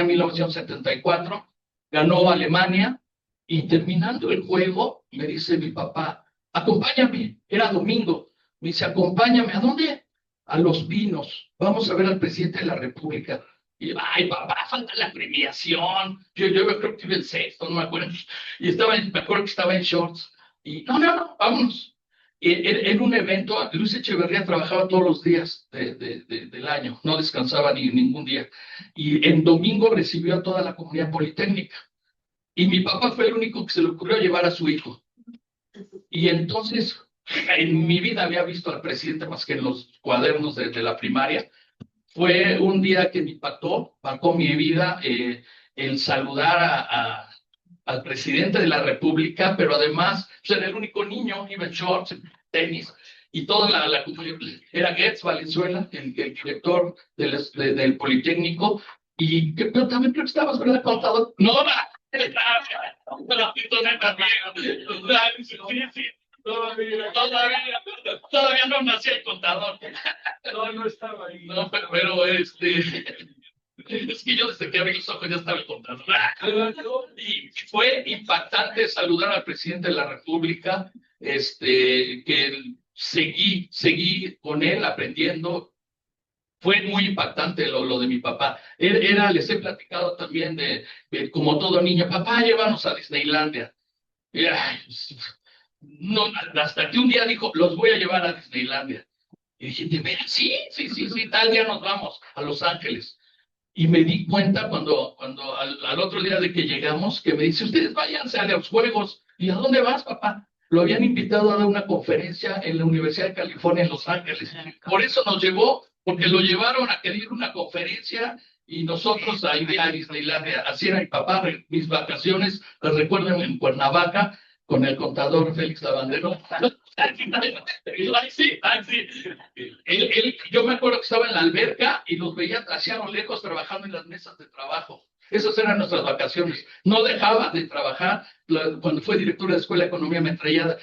1974, ganó Alemania, y terminando el juego, me dice mi papá, acompáñame, era domingo, me dice, acompáñame, ¿a dónde? A Los Pinos, vamos a ver al presidente de la República. Y, ay, papá, falta la premiación. Yo creo que iba en sexto, no me acuerdo. Y me acuerdo que estaba en shorts. Y no, vámonos. En un evento, Luis Echeverría trabajaba todos los días del año, no descansaba ni ningún día. Y en domingo recibió a toda la comunidad politécnica. Y mi papá fue el único que se le ocurrió llevar a su hijo. Y entonces, en mi vida había visto al presidente más que en los cuadernos de la primaria. Fue un día que me marcó mi vida, el saludar al presidente de la República, pero además pues, era el único niño, iba en shorts, en tenis, y toda la era Goetz Valenzuela, el director del Politécnico, pero también creo que estabas, ¿verdad, contador? No, sí. Todavía no nacía el contador. No estaba ahí. No, pero es que yo desde que abrí los ojos ya estaba el contador. Y fue impactante saludar al presidente de la República, que seguí con él aprendiendo. Fue muy impactante lo de mi papá. Les he platicado también como todo niño, papá, llévanos a Disneylandia. No, hasta que un día dijo, los voy a llevar a Disneylandia. Y dije, ¿de veras? Sí, tal día nos vamos a Los Ángeles. Y me di cuenta cuando al otro día de que llegamos, que me dice, ustedes váyanse a los juegos. ¿Y a dónde vas, papá? Lo habían invitado a dar una conferencia en la Universidad de California en Los Ángeles. Por eso nos llevó, porque lo llevaron a que diera una conferencia y nosotros a ir a Disneylandia. Así era mi papá. Mis vacaciones, las recuerdo en Cuernavaca, con el contador Félix Lavandero. Sí. Yo me acuerdo que estaba en la alberca y los veía hacia lo lejos trabajando en las mesas de trabajo. Esas eran nuestras vacaciones. No dejaba de trabajar. Cuando fue directora de Escuela de Economía me traía,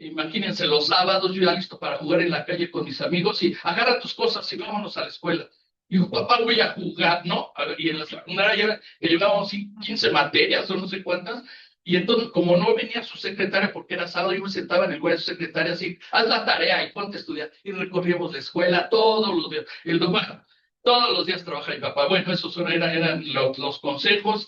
imagínense, los sábados yo ya listo para jugar en la calle con mis amigos y agarra tus cosas y vámonos a la escuela. Y digo, papá, voy a jugar, ¿no? Y en la secundaria llevábamos 15 materias o no sé cuántas. Y entonces, como no venía su secretaria porque era sábado, yo me sentaba en el lugar de su secretaria así, haz la tarea y ponte a estudiar. Y recorríamos la escuela todos los días. Todos los días trabajaba mi papá. Bueno, esos eran los consejos,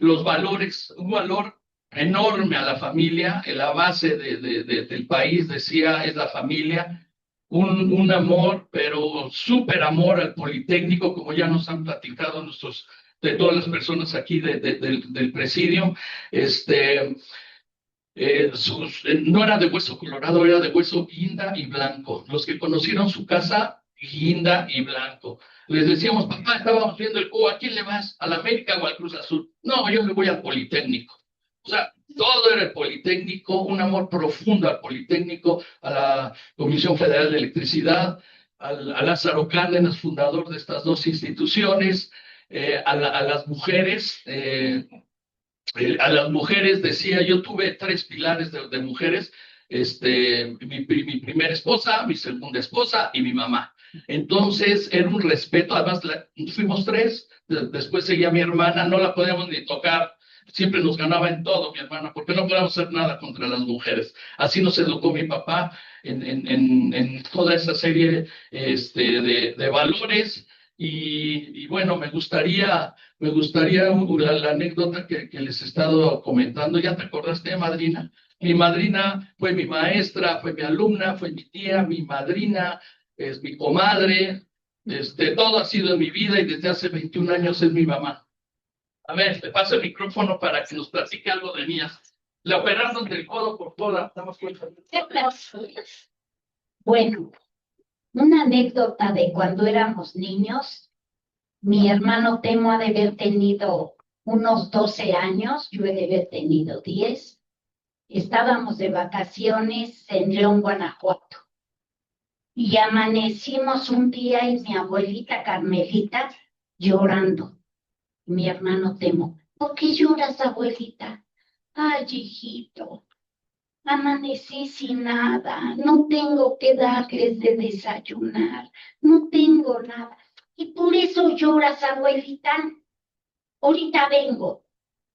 los valores. Un valor enorme a la familia, en la base del país, decía, es la familia, un amor, pero súper amor al Politécnico, como ya nos han platicado de todas las personas aquí del presidio. No era de hueso colorado, era de hueso guinda y blanco. Los que conocieron su casa, guinda y blanco. Les decíamos, papá, estábamos viendo el juego, ¿a quién le vas? ¿A la América o al Cruz Azul? No, yo le voy al Politécnico. O sea, todo era el Politécnico, un amor profundo al Politécnico, a la Comisión Federal de Electricidad, a Lázaro Cárdenas, fundador de estas dos instituciones, a las mujeres. A las mujeres decía, yo tuve 3 pilares de mujeres, mi primera esposa, mi segunda esposa y mi mamá. Entonces era un respeto, además fuimos 3, después seguía mi hermana, no la podíamos ni tocar, siempre nos ganaba en todo mi hermana, porque no podíamos hacer nada contra las mujeres. Así nos educó mi papá en toda esa serie de valores. Y bueno, me gustaría la anécdota que les he estado comentando. ¿Ya te acordaste, madrina? Mi madrina fue mi maestra, fue mi alumna, fue mi tía, mi madrina, es mi comadre. Todo ha sido en mi vida y desde hace 21 años es mi mamá. A ver, te paso el micrófono para que nos platique algo de mí. La operaron del codo por toda, ¿damos cuenta? Bueno, una anécdota de cuando éramos niños. Mi hermano Temo ha de haber tenido unos 12 años, yo he de haber tenido 10. Estábamos de vacaciones en León, Guanajuato. Y amanecimos un día y mi abuelita Carmelita llorando. Mi hermano Temo, ¿por qué lloras, abuelita? Ay, hijito, amanecí sin nada, no tengo que darles de desayunar, no tengo nada. Y por eso lloras, abuelita. Ahorita vengo.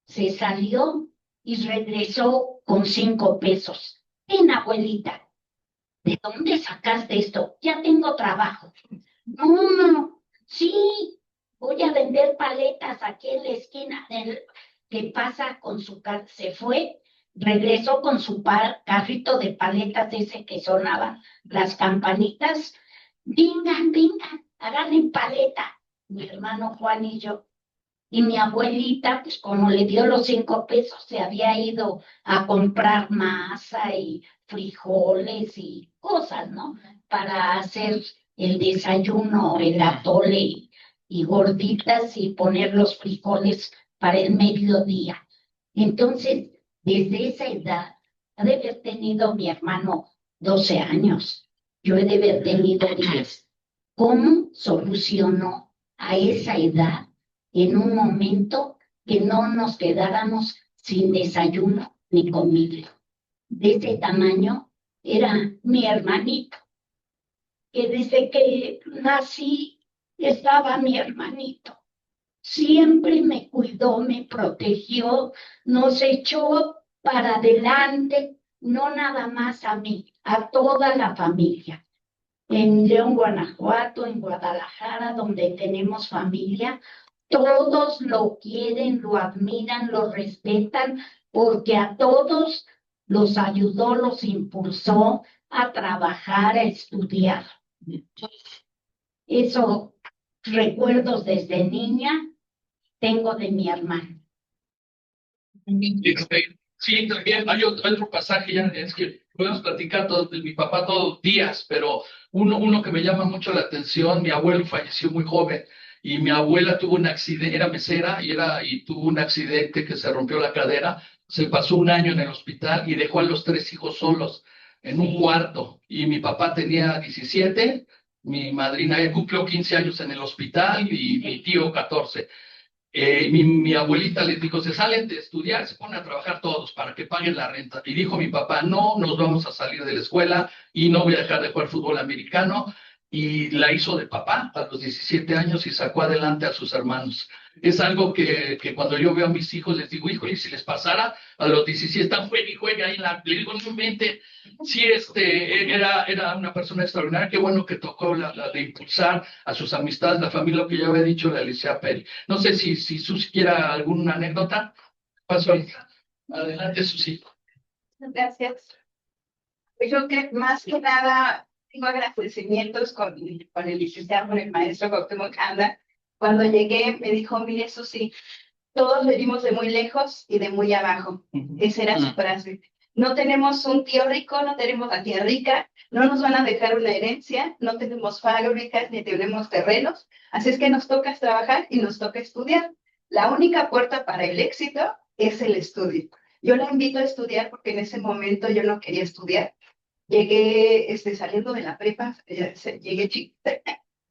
Se salió y regresó con 5 pesos. Ven, abuelita. ¿De dónde sacaste esto? Ya tengo trabajo. No, sí. Voy a vender paletas aquí en la esquina. ¿Qué pasa con su carro? Se fue. Regresó con su carrito de paletas ese que sonaban las campanitas. Vengan, vengan. Agarren paleta, mi hermano Juan y yo. Y mi abuelita, pues como le dio los 5 pesos, se había ido a comprar masa y frijoles y cosas, ¿no? Para hacer el desayuno, el atole y gorditas y poner los frijoles para el mediodía. Entonces, desde esa edad, ha de haber tenido mi hermano 12 años. Yo he de haber tenido 10. ¿Cómo solucionó a esa edad en un momento que no nos quedáramos sin desayuno ni comida? De ese tamaño era mi hermanito, que desde que nací estaba mi hermanito. Siempre me cuidó, me protegió, nos echó para adelante, no nada más a mí, a toda la familia. En León, Guanajuato, en Guadalajara, donde tenemos familia, todos lo quieren, lo admiran, lo respetan, porque a todos los ayudó, los impulsó a trabajar, a estudiar. Eso, recuerdos desde niña, tengo de mi hermano. Sí, también hay otro pasaje, ya es que podemos platicar de mi papá todos los días, pero uno que me llama mucho la atención, mi abuelo falleció muy joven y mi abuela tuvo un accidente, era mesera y tuvo un accidente que se rompió la cadera, se pasó un año en el hospital y dejó a los 3 hijos solos en un cuarto y mi papá tenía 17, mi madrina cumplió 15 años en el hospital y mi tío 14. Mi abuelita les dijo, se salen de estudiar, se ponen a trabajar todos para que paguen la renta. Y dijo mi papá, no, nos vamos a salir de la escuela y no voy a dejar de jugar fútbol americano. Y la hizo de papá a los 17 años y sacó adelante a sus hermanos. Es algo que cuando yo veo a mis hijos les digo, híjole, si les pasara a los 17, están juega ahí le digo, no mente, sí, era una persona extraordinaria, qué bueno que tocó la de impulsar a sus amistades, la familia, lo que ya había dicho la Alicia Peri. No sé si Susi quiera alguna anécdota. Paso ahí. Adelante, Susi. Gracias. Pues yo que más que nada tengo agradecimientos con el licenciado, con el maestro Cuauhtémoc Anda. Cuando llegué me dijo, mire, Susi, todos venimos de muy lejos y de muy abajo. Esa era su frase. No tenemos un tío rico, no tenemos la tía rica, no nos van a dejar una herencia, no tenemos fábricas ni tenemos terrenos, así es que nos toca trabajar y nos toca estudiar. La única puerta para el éxito es el estudio. Yo la invito a estudiar porque en ese momento yo no quería estudiar. Llegué saliendo de la prepa, llegué chiquita.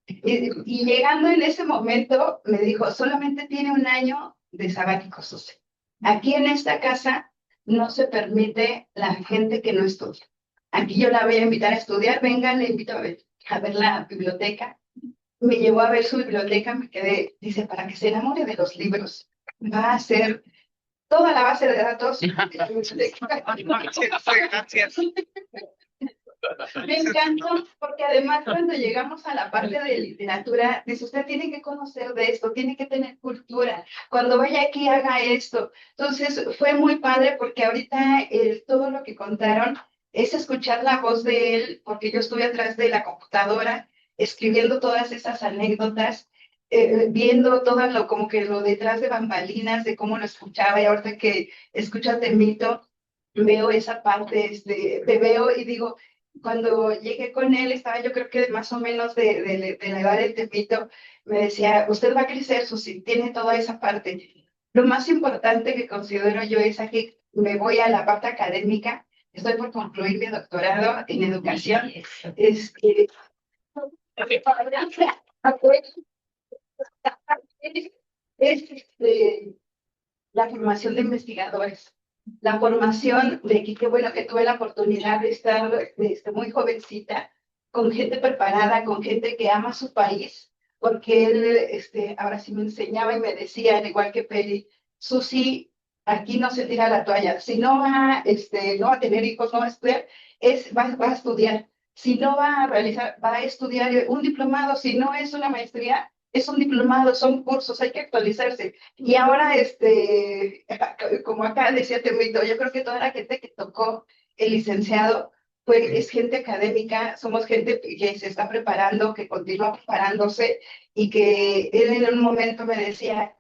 Y llegando en ese momento me dijo, solamente tiene un año de sabático, Susi. Aquí en esta casa no se permite la gente que no estudia. Aquí yo la voy a invitar a estudiar, venga, le invito a ver la biblioteca. Me llevó a ver su biblioteca, me quedé, dice, para que se enamore de los libros, va a ser toda la base de datos de la biblioteca. Gracias. Me encantó porque además cuando llegamos a la parte de literatura, dice, usted tiene que conocer de esto, tiene que tener cultura, cuando vaya aquí haga esto. Entonces fue muy padre porque ahorita todo lo que contaron es escuchar la voz de él, porque yo estuve atrás de la computadora escribiendo todas esas anécdotas, viendo todo lo como que lo detrás de bambalinas, de cómo lo escuchaba, y ahorita que escucho a Temito, veo esa parte, te veo y digo, cuando llegué con él, estaba yo creo que más o menos de la edad de Tepito, me decía, usted va a crecer, Susi, tiene toda esa parte. Lo más importante que considero yo es que me voy a la parte académica, estoy por concluir mi doctorado en educación. La formación de investigadores. La formación de que qué bueno que tuve la oportunidad de estar muy jovencita, con gente preparada, con gente que ama su país, porque él ahora sí me enseñaba y me decía, al igual que Peri, Susi, aquí no se tira la toalla, si no va, no va a tener hijos, no va a estudiar, va a estudiar, si no va a realizar, va a estudiar un diplomado, si no es una maestría, es un diplomado, son cursos, hay que actualizarse. Y ahora, como acá decía Temito, yo creo que toda la gente que tocó el licenciado, pues es gente académica, somos gente que se está preparando, que continúa preparándose, y que él en un momento me decía,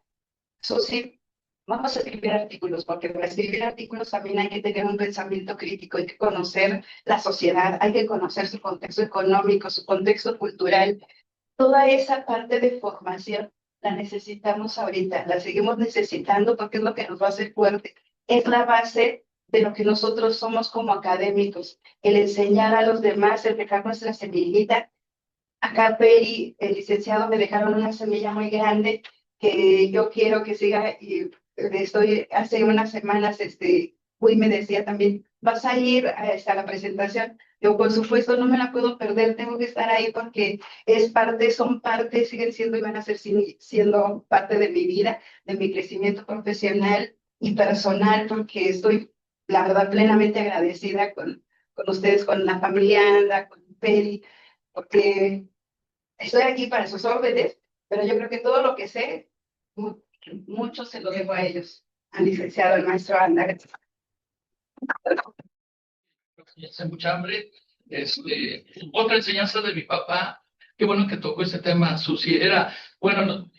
Susi, vamos a escribir artículos, porque para escribir artículos también hay que tener un pensamiento crítico, hay que conocer la sociedad, hay que conocer su contexto económico, su contexto cultural. Toda esa parte de formación la necesitamos ahorita, la seguimos necesitando porque es lo que nos va a hacer fuerte. Es la base de lo que nosotros somos como académicos, el enseñar a los demás, el dejar nuestra semillita. Acá Peri, el licenciado, me dejaron una semilla muy grande que yo quiero que siga, y hace unas semanas, Uy me decía también, ¿vas a ir a la presentación? Yo, por supuesto, no me la puedo perder, tengo que estar ahí porque son parte, siguen siendo y van a ser siendo parte de mi vida, de mi crecimiento profesional y personal, porque estoy, la verdad, plenamente agradecida con ustedes, con la familia Anda, con Peri, porque estoy aquí para sus órdenes, pero yo creo que todo lo que sé, mucho se lo debo a ellos, al licenciado, al maestro Anda. Hace mucha hambre. Otra enseñanza de mi papá, qué bueno que tocó ese tema, Susi, era, bueno,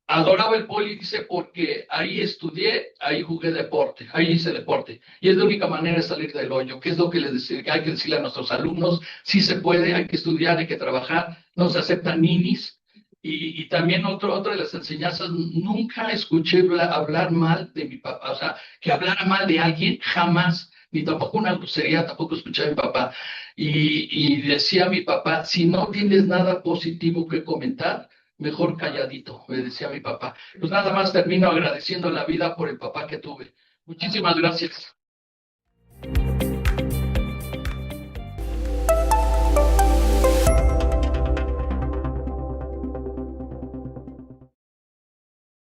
adoraba el poli, dice, porque ahí estudié, ahí jugué deporte, ahí hice deporte. Y es la única manera de salir del hoyo, que es lo que les decía, que hay que decirle a nuestros alumnos, sí se puede, hay que estudiar, hay que trabajar, no se aceptan ninis. Y también otra de las enseñanzas, nunca escuché hablar mal de mi papá, o sea, que hablara mal de alguien, jamás, ni tampoco una grosería, tampoco escuché a mi papá. Y decía mi papá, si no tienes nada positivo que comentar, mejor calladito, me decía mi papá. Pues nada más termino agradeciendo la vida por el papá que tuve. Muchísimas gracias.